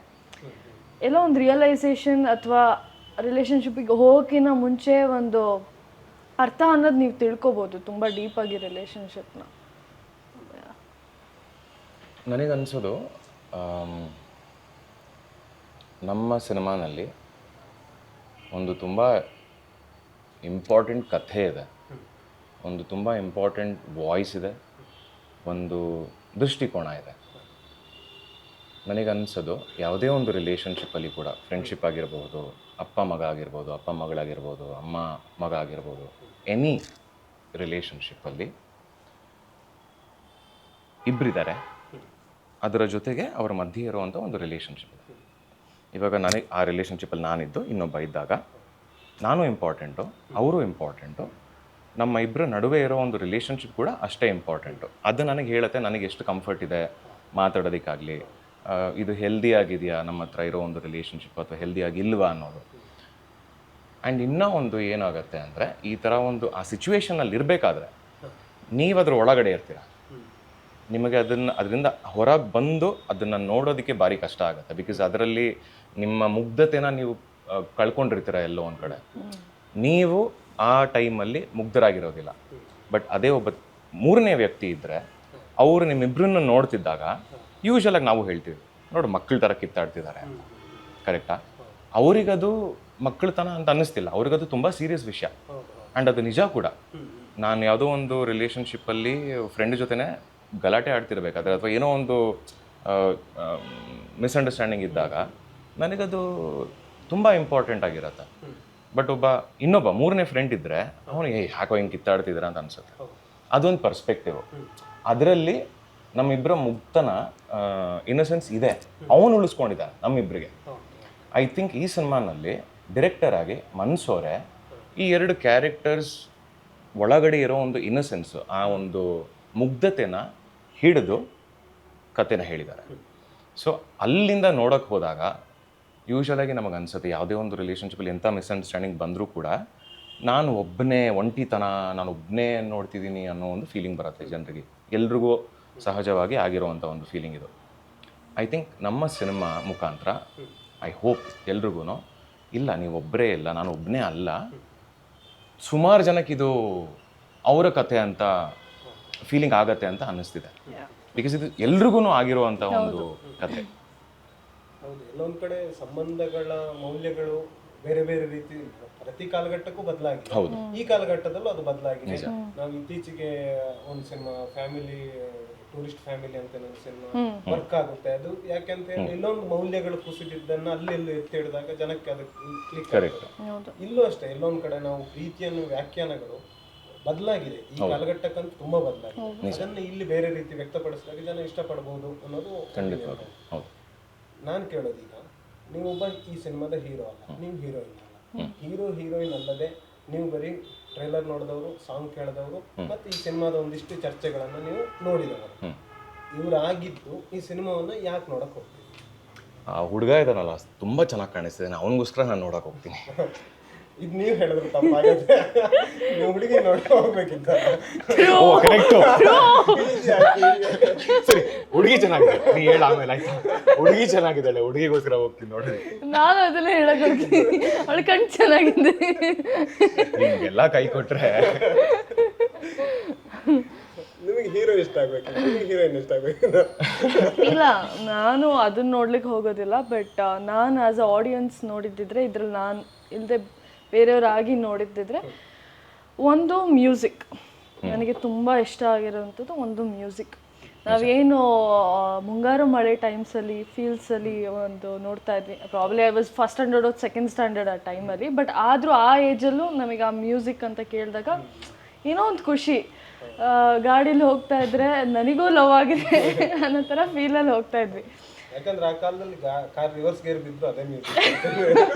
ಎಲ್ಲೋ ಒಂದು ರಿಯಲೈಸೇಷನ್, ಅಥವಾ ರಿಲೇಷನ್ಶಿಪ್ಪಿಗೆ ಹೋಗೋಕ್ಕಿಂತ ಮುಂಚೆ ಒಂದು ಅರ್ಥ ಅನ್ನೋದು ನೀವು ತಿಳ್ಕೊಬೋದು ತುಂಬ ಡೀಪಾಗಿ ರಿಲೇಷನ್ಶಿಪ್ನ. ನನಗನ್ಸೋದು ನಮ್ಮ ಸಿನಿಮಾನಲ್ಲಿ ಒಂದು ತುಂಬ ಇಂಪಾರ್ಟೆಂಟ್ ಕಥೆ ಇದೆ, ಒಂದು ತುಂಬ ಇಂಪಾರ್ಟೆಂಟ್ ವಾಯ್ಸ್ ಇದೆ, ಒಂದು ದೃಷ್ಟಿಕೋನ ಇದೆ. ನನಗನ್ಸೋದು ಯಾವುದೇ ಒಂದು ರಿಲೇಷನ್ಶಿಪ್ಪಲ್ಲಿ ಕೂಡ, ಫ್ರೆಂಡ್ಶಿಪ್ ಆಗಿರ್ಬೋದು, ಅಪ್ಪ ಮಗ ಆಗಿರ್ಬೋದು, ಅಪ್ಪ ಮಗಳಾಗಿರ್ಬೋದು, ಅಮ್ಮ ಮಗ ಆಗಿರ್ಬೋದು, ಎನಿ ರಿಲೇಷನ್ಶಿಪ್ಪಲ್ಲಿ ಇಬ್ಬರಿದ್ದಾರೆ, ಅದರ ಜೊತೆಗೆ ಅವರ ಮಧ್ಯೆ ಇರುವಂಥ ಒಂದು ರಿಲೇಷನ್ಶಿಪ್ ಇದೆ. ಇವಾಗ ನನಗೆ ಆ ರಿಲೇಷನ್ಶಿಪ್ಪಲ್ಲಿ ನಾನಿದ್ದು ಇನ್ನೊಬ್ಬ ಇದ್ದಾಗ ನಾನು ಇಂಪಾರ್ಟೆಂಟು, ಅವರು ಇಂಪಾರ್ಟೆಂಟು, ನಮ್ಮ ಇಬ್ಬರ ನಡುವೆ ಇರೋ ಒಂದು ರಿಲೇಷನ್ಶಿಪ್ ಕೂಡ ಅಷ್ಟೇ ಇಂಪಾರ್ಟೆಂಟು. ಅದು ನನಗೆ ಹೇಳುತ್ತೆ ನನಗೆ ಎಷ್ಟು ಕಂಫರ್ಟ್ ಇದೆ ಮಾತಾಡೋದಕ್ಕಾಗಲಿ, ಇದು ಹೆಲ್ದಿ ಆಗಿದೆಯಾ ನಮ್ಮ ಹತ್ರ ಇರೋ ಒಂದು ರಿಲೇಷನ್ಶಿಪ್ ಅಥವಾ ಹೆಲ್ದಿ ಆಗಿಲ್ವಾ ಅನ್ನೋದು. ಆ್ಯಂಡ್ ಇನ್ನೂ ಒಂದು ಏನಾಗುತ್ತೆ ಅಂದರೆ, ಈ ಥರ ಒಂದು ಆ ಸಿಚುವೇಶನಲ್ಲಿ ಇರಬೇಕಾದ್ರೆ ನೀವು ಅದ್ರ ಒಳಗಡೆ ಇರ್ತೀರ, ನಿಮಗೆ ಅದರಿಂದ ಹೊರಗೆ ಬಂದು ಅದನ್ನು ನೋಡೋದಕ್ಕೆ ಭಾರಿ ಕಷ್ಟ ಆಗುತ್ತೆ. ಬಿಕಾಸ್ ಅದರಲ್ಲಿ ನಿಮ್ಮ ಮುಗ್ಧತೆನ ನೀವು ಕಳ್ಕೊಂಡಿರ್ತೀರ ಎಲ್ಲೋ ಒಂದು ಕಡೆ. ನೀವು ಆ ಟೈಮಲ್ಲಿ ಮುಗ್ಧರಾಗಿರೋದಿಲ್ಲ. ಬಟ್ ಅದೇ ಒಬ್ಬ ಮೂರನೇ ವ್ಯಕ್ತಿ ಇದ್ದರೆ ಅವರು ನಿಮ್ಮಿಬ್ಬರನ್ನು ನೋಡ್ತಿದ್ದಾಗ ಯೂಶ್ವಲಾಗಿ ನಾವು ಹೇಳ್ತೀವಿ, ನೋಡು ಮಕ್ಕಳ ಥರ ಕಿತ್ತಾಡ್ತಿದ್ದಾರೆ, ಕರೆಕ್ಟಾ? ಅವರಿಗದು ಮಕ್ಕಳತನ ಅಂತ ಅನ್ನಿಸ್ತಿಲ್ಲ, ಅವ್ರಿಗದು ತುಂಬ ಸೀರಿಯಸ್ ವಿಷಯ. ಆ್ಯಂಡ್ ಅದು ನಿಜ ಕೂಡ. ನಾನು ಯಾವುದೋ ಒಂದು ರಿಲೇಷನ್ಶಿಪ್ಪಲ್ಲಿ ಫ್ರೆಂಡ್ ಜೊತೆನೇ ಗಲಾಟೆ ಆಡ್ತಿರ್ಬೇಕಾದ್ರೆ ಅಥವಾ ಏನೋ ಒಂದು ಮಿಸ್ಅಂಡರ್ಸ್ಟ್ಯಾಂಡಿಂಗ್ ಇದ್ದಾಗ ನನಗದು ತುಂಬ ಇಂಪಾರ್ಟೆಂಟ್ ಆಗಿರುತ್ತೆ. ಬಟ್ ಇನ್ನೊಬ್ಬ ಮೂರನೇ ಫ್ರೆಂಡ್ ಇದ್ದರೆ ಅವನಿಗೆ ಯಾಕೋ ಹಿಂಗೆ ಕಿತ್ತಾಡ್ತಿದ್ದೀರ ಅಂತ ಅನ್ಸುತ್ತೆ. ಅದೊಂದು ಪರ್ಸ್ಪೆಕ್ಟಿವ್. ಅದರಲ್ಲಿ ನಮ್ಮಿಬ್ಬರ ಮುಕ್ತನ ಇನ್ನಸೆನ್ಸ್ ಇದೆ, ಅವನು ಉಳಿಸ್ಕೊಂಡಿದ್ದಾನೆ ನಮ್ಮಿಬ್ಬರಿಗೆ. ಐ ಥಿಂಕ್ ಈ ಸಿನಿಮಾನಲ್ಲಿ ಡೈರೆಕ್ಟರ್ ಆಗಿ ಮನ್ಸೋರೆ ಈ ಎರಡು ಕ್ಯಾರೆಕ್ಟರ್ಸ್ ಒಳಗಡೆ ಇರೋ ಒಂದು ಇನ್ನಸೆನ್ಸು, ಆ ಒಂದು ಮುಗ್ಧತೆನ ಹಿಡಿದು ಕಥೆನ ಹೇಳಿದ್ದಾರೆ. ಸೊ ಅಲ್ಲಿಂದ ನೋಡೋಕ್ಕೆ ಹೋದಾಗ ಯೂಶ್ವಲಾಗಿ ನಮಗೆ ಅನ್ಸುತ್ತೆ, ಯಾವುದೇ ಒಂದು ರಿಲೇಷನ್ಶಿಪ್ಪಲ್ಲಿ ಎಂಥ ಮಿಸ್ಅಂಡರ್ಸ್ಟ್ಯಾಂಡಿಂಗ್ ಬಂದರೂ ಕೂಡ ನಾನು ಒಬ್ಬನೇ ಒಂಟಿತನ, ನಾನು ಒಬ್ಬನೇ ನೋಡ್ತಿದ್ದೀನಿ ಅನ್ನೋ ಒಂದು ಫೀಲಿಂಗ್ ಬರುತ್ತೆ ಜನರಿಗೆ. ಎಲ್ರಿಗೂ ಸಹಜವಾಗಿ ಆಗಿರುವಂಥ ಒಂದು ಫೀಲಿಂಗ್ ಇದು. ಐ ಥಿಂಕ್ ನಮ್ಮ ಸಿನಿಮಾ ಮುಖಾಂತರ ಐ ಹೋಪ್ ಎಲ್ರಿಗೂ ಇಲ್ಲ ನೀವು ಒಬ್ಬರೇ ಇಲ್ಲ, ನಾನು ಒಬ್ಬನೇ ಅಲ್ಲ, ಸುಮಾರು ಜನಕ್ಕಿದು ಅವರ ಕಥೆ ಅಂತ ಫೀಲಿಂಗ್ ಆಗತ್ತೆ ಅಂತ ಅನ್ನಿಸ್ತಿದೆ. ಬಿಕಾಸ್ ಇದು ಎಲ್ರಿಗೂ ಆಗಿರುವಂಥ ಒಂದು ಕಥೆ. ಹೌದು, ಎಲ್ಲೊಂದು ಕಡೆ ಸಂಬಂಧಗಳ ಮೌಲ್ಯಗಳು ಬೇರೆ ಬೇರೆ ರೀತಿ ಪ್ರತಿ ಕಾಲಘಟ್ಟಕ್ಕೂ ಬದಲಾಗಿದೆ. ಈ ಕಾಲಘಟ್ಟದಲ್ಲೂ ಅದು ಬದಲಾಗಿದೆ. ನಾವು ಇತ್ತೀಚೆಗೆ ಒಂದು ಸಿನಿಮಾ ಫ್ಯಾಮಿಲಿ, ಟೂರಿಸ್ಟ್ ಫ್ಯಾಮಿಲಿ ಅಂತ ಒಂದು ಸಿನಿಮಾ ವರ್ಕ್ ಆಗುತ್ತೆ. ಅದು ಯಾಕೆಂತ ಹೇಳಿ ಎಲ್ಲೊಂದು ಮೌಲ್ಯಗಳು ಕುಸಿದಿದ್ದನ್ನ ಅಲ್ಲಿ ಎತ್ತಿ ಹಿಡಿದಾಗ ಜನಕ್ಕೆ ಅದು ಕ್ಲಿಕ್ ಆಗುತ್ತೆ. ಇಲ್ಲೂ ಅಷ್ಟೇ, ಎಲ್ಲೊಂದು ಕಡೆ ನಾವು ಪ್ರೀತಿಯನ್ನು ವ್ಯಾಖ್ಯಾನಗಳು ಬದಲಾಗಿದೆ. ಈ ಕಾಲಘಟ್ಟಕ್ಕಂತೂ ತುಂಬಾ ಬದಲಾಗಿದೆ. ಅದನ್ನ ಇಲ್ಲಿ ಬೇರೆ ರೀತಿ ವ್ಯಕ್ತಪಡಿಸಿದಾಗ ಜನ ಇಷ್ಟಪಡಬಹುದು ಅನ್ನೋದು. ನಾನು ಕೇಳೋದೀಗ, ನೀವೊಬ್ಬ ಈ ಸಿನಿಮಾದ ಹೀರೋ ಅಲ್ಲ, ನೀವು ಹೀರೋಯಿನ್ ಅಲ್ಲ. ಹೀರೋಯಿನ್ ಅಲ್ಲದೆ ನೀವು ಬರೀ ಟ್ರೈಲರ್ ನೋಡಿದವರು, ಸಾಂಗ್ ಕೇಳಿದವರು, ಮತ್ತೆ ಈ ಸಿನಿಮಾದ ಒಂದಿಷ್ಟು ಚರ್ಚೆಗಳನ್ನ ನೀವು ನೋಡಿದವರು. ಇವರಾಗಿದ್ದು ಈ ಸಿನಿಮಾವನ್ನ ಯಾಕೆ ನೋಡಕ್ ಹೋಗ್ತೀವಿ? ಆ ಹುಡುಗ ಇದಾನಲ್ಲ ತುಂಬ ಚೆನ್ನಾಗಿ ಕಾಣಿಸ್ತಿದ್ದಾನೆ, ಅವನಿಗೋಸ್ಕರ ನಾನು ನೋಡಕ್ಕೆ ಹೋಗ್ತೀನಿ. ಇದು ನೀವು ಹೇಳಿದ್ರು ತಪ್ಪಾಗತ್ತೆ. ನೀವು ಹುಡುಗಿ ನೋಡಕ್ ಹೋಗ್ಬೇಕಿದ್ದ. ಸರಿ, ಹುಡುಗಿ ಚೆನ್ನಾಗಿದೆ, ನೀ ಹೇಳ ಆಮೇಲೆ ಆಯ್ತಾ? ಹುಡುಗಿ ಚೆನ್ನಾಗಿದ್ದಾಳೆ, ಹುಡುಗಿಗೋಸ್ಕರ ಹೋಗ್ತೀನಿ ನೋಡಿ. ನಾನು ಅದನ್ನ ಹೇಳಕ್ ಹೋಗ್ತೀನಿ, ಅವಳ ಕಣ್ ಚೆನ್ನಾಗಿದೆ. ನಿಮ್ಗೆಲ್ಲ ಕೈ ಕೊಟ್ರೆ ನಿಮಗೆ ಹೀರೋ ಇಷ್ಟ ಆಗ್ಬೇಕು, ಹೀರೋಯಿನ್ ಇಷ್ಟ ಆಗ್ಬೇಕು. ಇಲ್ಲ, ನಾನು ಅದನ್ನ ನೋಡ್ಲಿಕ್ಕೆ ಹೋಗೋದಿಲ್ಲ. ಬಟ್ ನಾನು ಆಸ್ ಅ ಆಡಿಯನ್ಸ್ ನೋಡಿದ್ದಿದ್ರೆ, ಇದ್ರಲ್ಲಿ ನಾನು ಇಲ್ಲದೆ ಬೇರೆಯವರಾಗಿ ನೋಡಿದ್ದಿದ್ರೆ, ಒಂದು ಮ್ಯೂಸಿಕ್ ನನಗೆ ತುಂಬ ಇಷ್ಟ ಆಗಿರೋವಂಥದ್ದು. ಒಂದು ಮ್ಯೂಸಿಕ್ ನಾವೇನು ಮುಂಗಾರು ಮಳೆ ಟೈಮ್ಸಲ್ಲಿ ಫೀಲ್ಸಲ್ಲಿ ಒಂದು ನೋಡ್ತಾ ಇದ್ವಿ. Probably I was first standard ಓದ್ ಸೆಕೆಂಡ್ ಸ್ಟ್ಯಾಂಡರ್ಡ್ ಆ ಟೈಮಲ್ಲಿ. ಬಟ್ ಆದರೂ ಆ ಏಜಲ್ಲೂ ನಮಗೆ ಆ ಮ್ಯೂಸಿಕ್ ಅಂತ ಕೇಳಿದಾಗ ಏನೋ ಒಂದು ಖುಷಿ. ಗಾಡೀಲಿ ಹೋಗ್ತಾ ಇದ್ರೆ ನನಗೂ ಲವ್ ಆಗಿದೆ ಅನ್ನೋ ಥರ ಫೀಲಲ್ಲಿ ಹೋಗ್ತಾ ಇದ್ವಿ. ಯಾಕಂದ್ರೆ ಆ ಕಾಲದಲ್ಲಿ ಕಾರ್ ರಿವರ್ಸ್ ಗೇರ್ ಬಿದ್ದು ಅದೇ ಮ್ಯೂಸಿಕ್.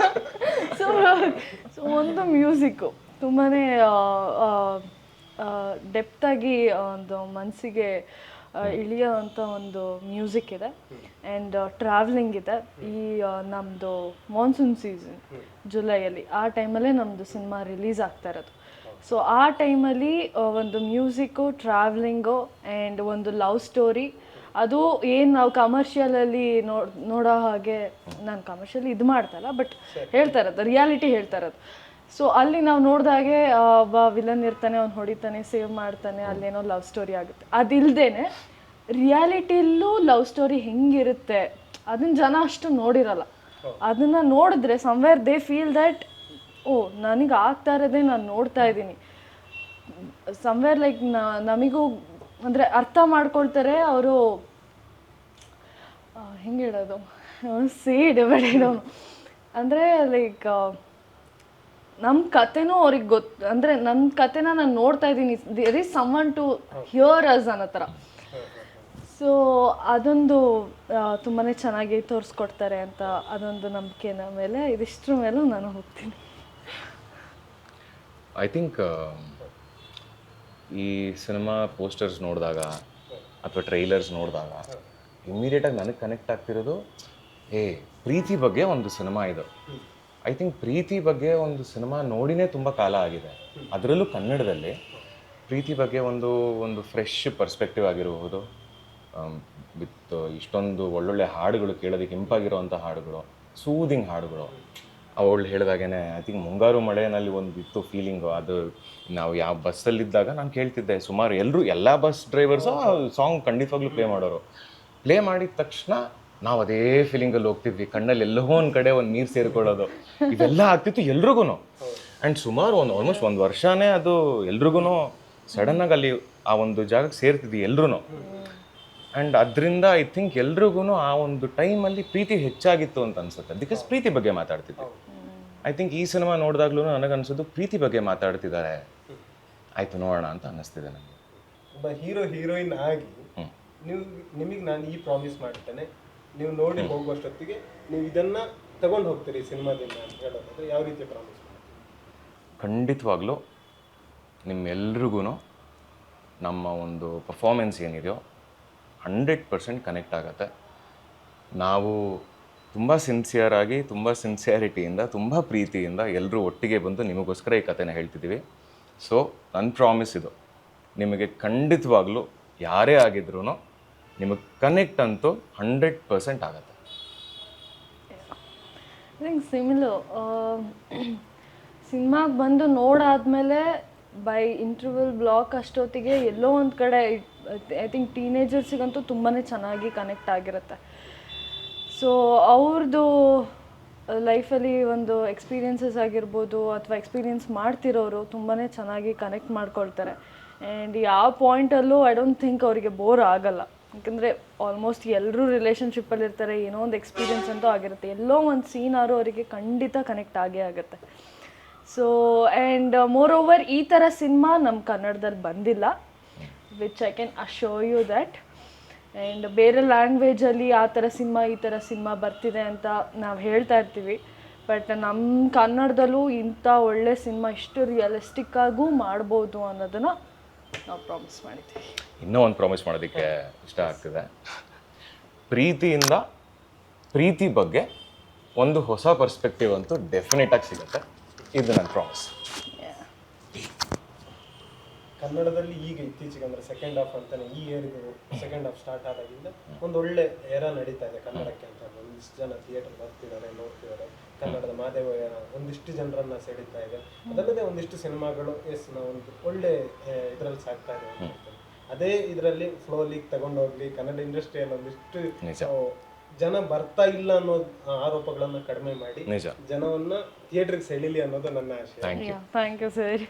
ಸೊ ಒಂದು ಮ್ಯೂಸಿಕ್ಕು ತುಂಬಾ ಡೆಪ್ತಾಗಿ ಒಂದು ಮನಸ್ಸಿಗೆ ಇಳಿಯೋವಂಥ ಒಂದು ಮ್ಯೂಸಿಕ್ ಇದೆ. ಆ್ಯಂಡ್ ಟ್ರಾವೆಲಿಂಗ್ ಇದೆ. ಈ ನಮ್ಮದು ಮಾನ್ಸೂನ್ ಸೀಸನ್ ಜುಲೈಯಲ್ಲಿ, ಆ ಟೈಮಲ್ಲೇ ನಮ್ಮದು ಸಿನಿಮಾ ರಿಲೀಸ್ ಆಗ್ತಾ ಇರೋದು. ಸೊ ಆ ಟೈಮಲ್ಲಿ ಒಂದು ಮ್ಯೂಸಿಕ್ಕು, ಟ್ರಾವೆಲಿಂಗು ಆ್ಯಂಡ್ ಒಂದು ಲವ್ ಸ್ಟೋರಿ, ಅದು ಏನು ನಾವು ಕಮರ್ಷಿಯಲಲ್ಲಿ ನೋಡೋ ಹಾಗೆ, ನಾನು ಕಮರ್ಷಿಯಲಿ ಇದು ಮಾಡ್ತಾ ಇಲ್ಲ, ಬಟ್ ಹೇಳ್ತಾ ಇರೋದು ರಿಯಾಲಿಟಿ ಹೇಳ್ತಾ ಇರೋದು. ಸೊ ಅಲ್ಲಿ ನಾವು ನೋಡಿದಾಗೆ ಒಬ್ಬ ವಿಲನ್ ಇರ್ತಾನೆ, ಅವ್ನು ಹೊಡಿತಾನೆ, ಸೇವ್ ಮಾಡ್ತಾನೆ, ಅಲ್ಲೇನೋ ಲವ್ ಸ್ಟೋರಿ ಆಗುತ್ತೆ. ಅದಿಲ್ಲದೇನೆ ರಿಯಾಲಿಟಿಯಲ್ಲೂ ಲವ್ ಸ್ಟೋರಿ ಹೆಂಗಿರುತ್ತೆ ಅದನ್ನ ಜನ ಅಷ್ಟು ನೋಡಿರಲ್ಲ. ಅದನ್ನು ನೋಡಿದ್ರೆ ಸಮ್ವೇರ್ ದೇ ಫೀಲ್ ದ್ಯಾಟ್ ಓ ನನಗೆ ಆಗ್ತಾ ಇರೋದೇ ನಾನು ನೋಡ್ತಾ ಇದ್ದೀನಿ. ಸಮ್ವೇರ್ ಲೈಕ್ ನಮಗೂ ಅಂದರೆ ಅರ್ಥ ಮಾಡ್ಕೊಳ್ತಾರೆ ಅವರು. ಹೆಂಗೆ ಹೇಳೋದು, ಸೀಡ್ ಬೇಡ ಅಂದರೆ ಲೈಕ್ ನಮ್ಮ ಕತೆನೂ ಅವ್ರಿಗೆ ಗೊತ್ತು, ಅಂದರೆ ನನ್ನ ಕತೆನ ನಾನು ನೋಡ್ತಾ ಇದ್ದೀನಿ, there is someone to hear us ಅನ್ನೋ ಥರ. ಸೊ ಅದೊಂದು ತುಂಬಾ ಚೆನ್ನಾಗಿ ತೋರಿಸ್ಕೊಡ್ತಾರೆ ಅಂತ ಅದೊಂದು ನಂಬಿಕೆನ ಮೇಲೆ ಇದಿಷ್ಟ್ರ ಮೇಲೂ ನಾನು ಹೋಗ್ತೀನಿ. ಐ ಥಿಂಕ್ ಈ ಸಿನಿಮಾ ಪೋಸ್ಟರ್ಸ್ ನೋಡಿದಾಗ ಅಥವಾ ಟ್ರೈಲರ್ಸ್ ನೋಡಿದಾಗ ಇಮ್ಮಿಡಿಯೇಟಾಗಿ ನನಗೆ ಕನೆಕ್ಟ್ ಆಗ್ತಿರೋದು ಪ್ರೀತಿ ಬಗ್ಗೆ ಒಂದು ಸಿನಿಮಾ ಇದು. ಐ ಥಿಂಕ್ ಪ್ರೀತಿ ಬಗ್ಗೆ ಒಂದು ಸಿನಿಮಾ ನೋಡಿನೇ ತುಂಬ ಕಾಲ ಆಗಿದೆ, ಅದರಲ್ಲೂ ಕನ್ನಡದಲ್ಲಿ ಪ್ರೀತಿ ಬಗ್ಗೆ ಒಂದು ಫ್ರೆಶ್ ಪರ್ಸ್ಪೆಕ್ಟಿವ್ ಆಗಿರಬಹುದು, ವಿತ್ ಇಷ್ಟೊಂದು ಒಳ್ಳೊಳ್ಳೆ ಹಾಡುಗಳು, ಕೇಳೋದಕ್ಕೆ ಇಂಪಾಗಿರೋವಂಥ ಹಾಡುಗಳು, ಸೂದಿಂಗ್ ಹಾಡುಗಳು. ಅವಳು ಹೇಳಿದಾಗೇ ಐ ಥಿಂಕ್ ಮುಂಗಾರು ಮಳೆಯಲ್ಲಿ ಒಂದು ಇತ್ತು ಫೀಲಿಂಗು. ಅದು ನಾವು ಯಾವ ಬಸ್ಸಲ್ಲಿದ್ದಾಗ ನಾನು ಕೇಳ್ತಿದ್ದೆ, ಸುಮಾರು ಎಲ್ಲ ಬಸ್ ಡ್ರೈವರ್ಸು ಆ ಸಾಂಗ್ ಖಂಡಿತವಾಗ್ಲೂ ಪ್ಲೇ ಮಾಡೋರು. ಪ್ಲೇ ಮಾಡಿದ ತಕ್ಷಣ ನಾವು ಅದೇ ಫೀಲಿಂಗಲ್ಲಿ ಹೋಗ್ತಿದ್ವಿ, ಕಣ್ಣಲ್ಲಿ ಎಲ್ಲೋ ಒಂದು ಕಡೆ ಒಂದು ನೀರು ಸೇರಿಕೊಳ್ಳೋದು, ಇವೆಲ್ಲ ಆಗ್ತಿತ್ತು ಎಲ್ರಿಗೂ. ಆ್ಯಂಡ್ ಸುಮಾರು ಆಲ್ಮೋಸ್ಟ್ ಒಂದು ವರ್ಷನೇ ಅದು ಎಲ್ರಿಗೂ ಸಡನ್ನಾಗಿ ಅಲ್ಲಿ ಆ ಒಂದು ಜಾಗಕ್ಕೆ ಸೇರ್ತಿದ್ವಿ ಎಲ್ರೂ. ಆ್ಯಂಡ್ ಅದರಿಂದ ಐ ಥಿಂಕ್ ಎಲ್ರಿಗೂ ಆ ಒಂದು ಟೈಮಲ್ಲಿ ಪ್ರೀತಿ ಹೆಚ್ಚಾಗಿತ್ತು ಅಂತ ಅನ್ಸುತ್ತೆ, ಬಿಕಾಸ್ ಪ್ರೀತಿ ಬಗ್ಗೆ ಮಾತಾಡ್ತಿದ್ವಿ. ಐ ಥಿಂಕ್ ಈ ಸಿನಿಮಾ ನೋಡಿದಾಗ್ಲೂ ನನಗನ್ಸೋದು ಪ್ರೀತಿ ಬಗ್ಗೆ ಮಾತಾಡ್ತಿದ್ದಾರೆ, ಆಯಿತು ನೋಡೋಣ ಅಂತ ಅನ್ನಿಸ್ತಿದೆ ನನಗೆ. ಒಬ್ಬ ಹೀರೋ ಹೀರೋಯಿನ್ ಆಗಿ ನಿಮಗೆ ನಾನು ಈ ಪ್ರಾಮಿಸ್ ಮಾಡ್ತೇನೆ, ನೀವು ನೋಡಿ ಹೋಗುವಷ್ಟೊತ್ತಿಗೆ ನೀವು ಇದನ್ನ ತಗೊಂಡು ಹೋಗ್ತೀರಿ ಸಿನಿಮಾದಿಂದ ಅಂತ ಹೇಳೋದಾದ್ರೆ ಯಾವ ರೀತಿಯ ಪ್ರಾಮಿಸ್ ಮಾಡ್ತೀರಿ? ಖಂಡಿತವಾಗ್ಲೂ ನಿಮ್ಮೆಲ್ರಿಗೂ ನಮ್ಮ ಒಂದು ಪರ್ಫಾರ್ಮೆನ್ಸ್ ಏನಿದೆಯೋ 100% ಕನೆಕ್ಟ್ ಆಗುತ್ತೆ. ನಾವು ತುಂಬ ಸಿನ್ಸಿಯರಾಗಿ, ತುಂಬ ಸಿನ್ಸಿಯಾರಿಟಿಯಿಂದ, ತುಂಬ ಪ್ರೀತಿಯಿಂದ ಎಲ್ಲರೂ ಒಟ್ಟಿಗೆ ಬಂದು ನಿಮಗೋಸ್ಕರ ಈ ಕಥೆನ ಹೇಳ್ತಿದ್ದೀವಿ. ಸೊ ನನ್ನ ಪ್ರಾಮಿಸ್ ಇದು, ನಿಮಗೆ ಖಂಡಿತವಾಗ್ಲೂ ಯಾರೇ ಆಗಿದ್ರೂ ನಿಮಗೆ ಕನೆಕ್ಟ್ ಅಂತೂ 100% ಆಗುತ್ತೆ. ಐ ಥಿಂಕ್ ಸಿಮಿಲು ಸಿನಿಮಾಗೆ ಬಂದು ನೋಡಾದ್ಮೇಲೆ ಬೈ ಇಂಟರ್ವಲ್ ಬ್ಲಾಕ್ ಅಷ್ಟೊತ್ತಿಗೆ ಎಲ್ಲೋ ಒಂದು ಕಡೆ ಐ ಥಿಂಕ್ ಟೀನೇಜರ್ಸಿಗಂತೂ ತುಂಬಾ ಚೆನ್ನಾಗಿ ಕನೆಕ್ಟ್ ಆಗಿರುತ್ತೆ. ಸೊ ಅವ್ರದ್ದು ಲೈಫಲ್ಲಿ ಒಂದು ಎಕ್ಸ್ಪೀರಿಯನ್ಸಸ್ ಆಗಿರ್ಬೋದು ಅಥವಾ ಎಕ್ಸ್ಪೀರಿಯನ್ಸ್ ಮಾಡ್ತಿರೋರು ತುಂಬಾ ಚೆನ್ನಾಗಿ ಕನೆಕ್ಟ್ ಮಾಡ್ಕೊಳ್ತಾರೆ. ಆ್ಯಂಡ್ ಯಾವ ಪಾಯಿಂಟಲ್ಲೂ ಐ ಡೋಂಟ್ ಥಿಂಕ್ ಅವರಿಗೆ ಬೋರ್ ಆಗಲ್ಲ, ಯಾಕಂದರೆ ಆಲ್ಮೋಸ್ಟ್ ಎಲ್ಲರೂ ರಿಲೇಷನ್ಶಿಪ್ಪಲ್ಲಿ ಇರ್ತಾರೆ, ಏನೋ ಒಂದು ಎಕ್ಸ್ಪೀರಿಯನ್ಸ್ ಅಂತೂ ಆಗಿರುತ್ತೆ, ಎಲ್ಲೋ ಒಂದು ಸೀನಾರು ಅವರಿಗೆ ಖಂಡಿತ ಕನೆಕ್ಟ್ ಆಗೇ ಆಗುತ್ತೆ. ಸೊ ಆ್ಯಂಡ್ ಮೋರ್ ಓವರ್ ಈ ಥರ ಸಿನಿಮಾ ನಮ್ಮ ಕನ್ನಡದಲ್ಲಿ ಬಂದಿಲ್ಲ, which I can assure you that. And ಬೇರೆ ಲ್ಯಾಂಗ್ವೇಜಲ್ಲಿ ಆ ಥರ ಸಿನಿಮಾ ಈ ಥರ ಸಿನಿಮಾ ಬರ್ತಿದೆ ಅಂತ ನಾವು ಹೇಳ್ತಾ ಇರ್ತೀವಿ, ಬಟ್ ನಮ್ಮ ಕನ್ನಡದಲ್ಲೂ ಇಂಥ ಒಳ್ಳೆ ಸಿನಿಮಾ ಇಷ್ಟು ರಿಯಲಿಸ್ಟಿಕ್ಕಾಗೂ ಮಾಡ್ಬೋದು ಅನ್ನೋದನ್ನು ನಾವು ಪ್ರಾಮಿಸ್ ಮಾಡಿದ್ದೀವಿ. ಇನ್ನೂ ಒಂದು ಪ್ರಾಮಿಸ್ ಮಾಡೋದಕ್ಕೆ ಇಷ್ಟ ಆಗ್ತಿದೆ. ಪ್ರೀತಿಯಿಂದ ಪ್ರೀತಿ ಬಗ್ಗೆ ಒಂದು ಹೊಸ ಪರ್ಸ್ಪೆಕ್ಟಿವ್ ಅಂತೂ ಡೆಫಿನೆಟಾಗಿ ಸಿಗುತ್ತೆ, ಇದು ನನ್ನ ಪ್ರಾಮಿಸ್. ಕನ್ನಡದಲ್ಲಿ ಈಗ ಇತ್ತೀಚೆಗೆ ಅಂದರೆ ಸೆಕೆಂಡ್ ಹಾಫ್ ಅಂತಾನೆ ಈ ಇಯರ್ದು ಸೆಕೆಂಡ್ ಹಾಫ್ ಸ್ಟಾರ್ಟ್ ಆದಾಗಿಂದ ಒಂದು ಒಳ್ಳೆ ಎರ ನಡೀತಾ ಇದೆ ಕನ್ನಡಕ್ಕೆ ಅಂತ. ಒಂದಿಷ್ಟು ಜನ ಥಿಯೇಟರ್ ಬರ್ತಿದ್ದಾರೆ, ನೋಡ್ತಿದ್ದಾರೆ, ಕನ್ನಡದ ಮಾದೇವಯ್ಯ ಒಂದಿಷ್ಟು ಜನರನ್ನ ಸೆಳೀತಾ ಇದೆ. ಅದಲ್ಲದೆ ಒಂದಿಷ್ಟು ಸಿನಿಮಾಗಳು ಒಂದು ಒಳ್ಳೆ ಇದರಲ್ಲಿ ಸಾಗ್ತಾ ಇದೆ ಅಂತ. ಅದೇ ಇದರಲ್ಲಿ ಫ್ಲೋಲಿಗೆ ತಗೊಂಡೋಗ್ಲಿ, ಕನ್ನಡ ಇಂಡಸ್ಟ್ರಿಯಲ್ಲಿ ಒಂದಿಷ್ಟು ಜನ ಬರ್ತಾ ಇಲ್ಲ ಅನ್ನೋ ಆರೋಪಗಳನ್ನ ಕಡಿಮೆ ಮಾಡಿ ಜನವನ್ನ ಥಿಯೇಟರ್ಗೆ ಸೆಳೀಲಿ ಅನ್ನೋದು ನನ್ನ ಆಶಯ. Thank you sir.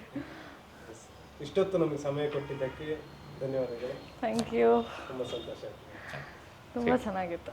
ಇಷ್ಟೊತ್ತು ನಮಗೆ ಸಮಯ ಕೊಟ್ಟಿದ್ದಕ್ಕೆ ಧನ್ಯವಾದಗಳು. Thank you. ತುಂಬ ಸಂತೋಷ. ತುಂಬ ಚೆನ್ನಾಗಿತ್ತು.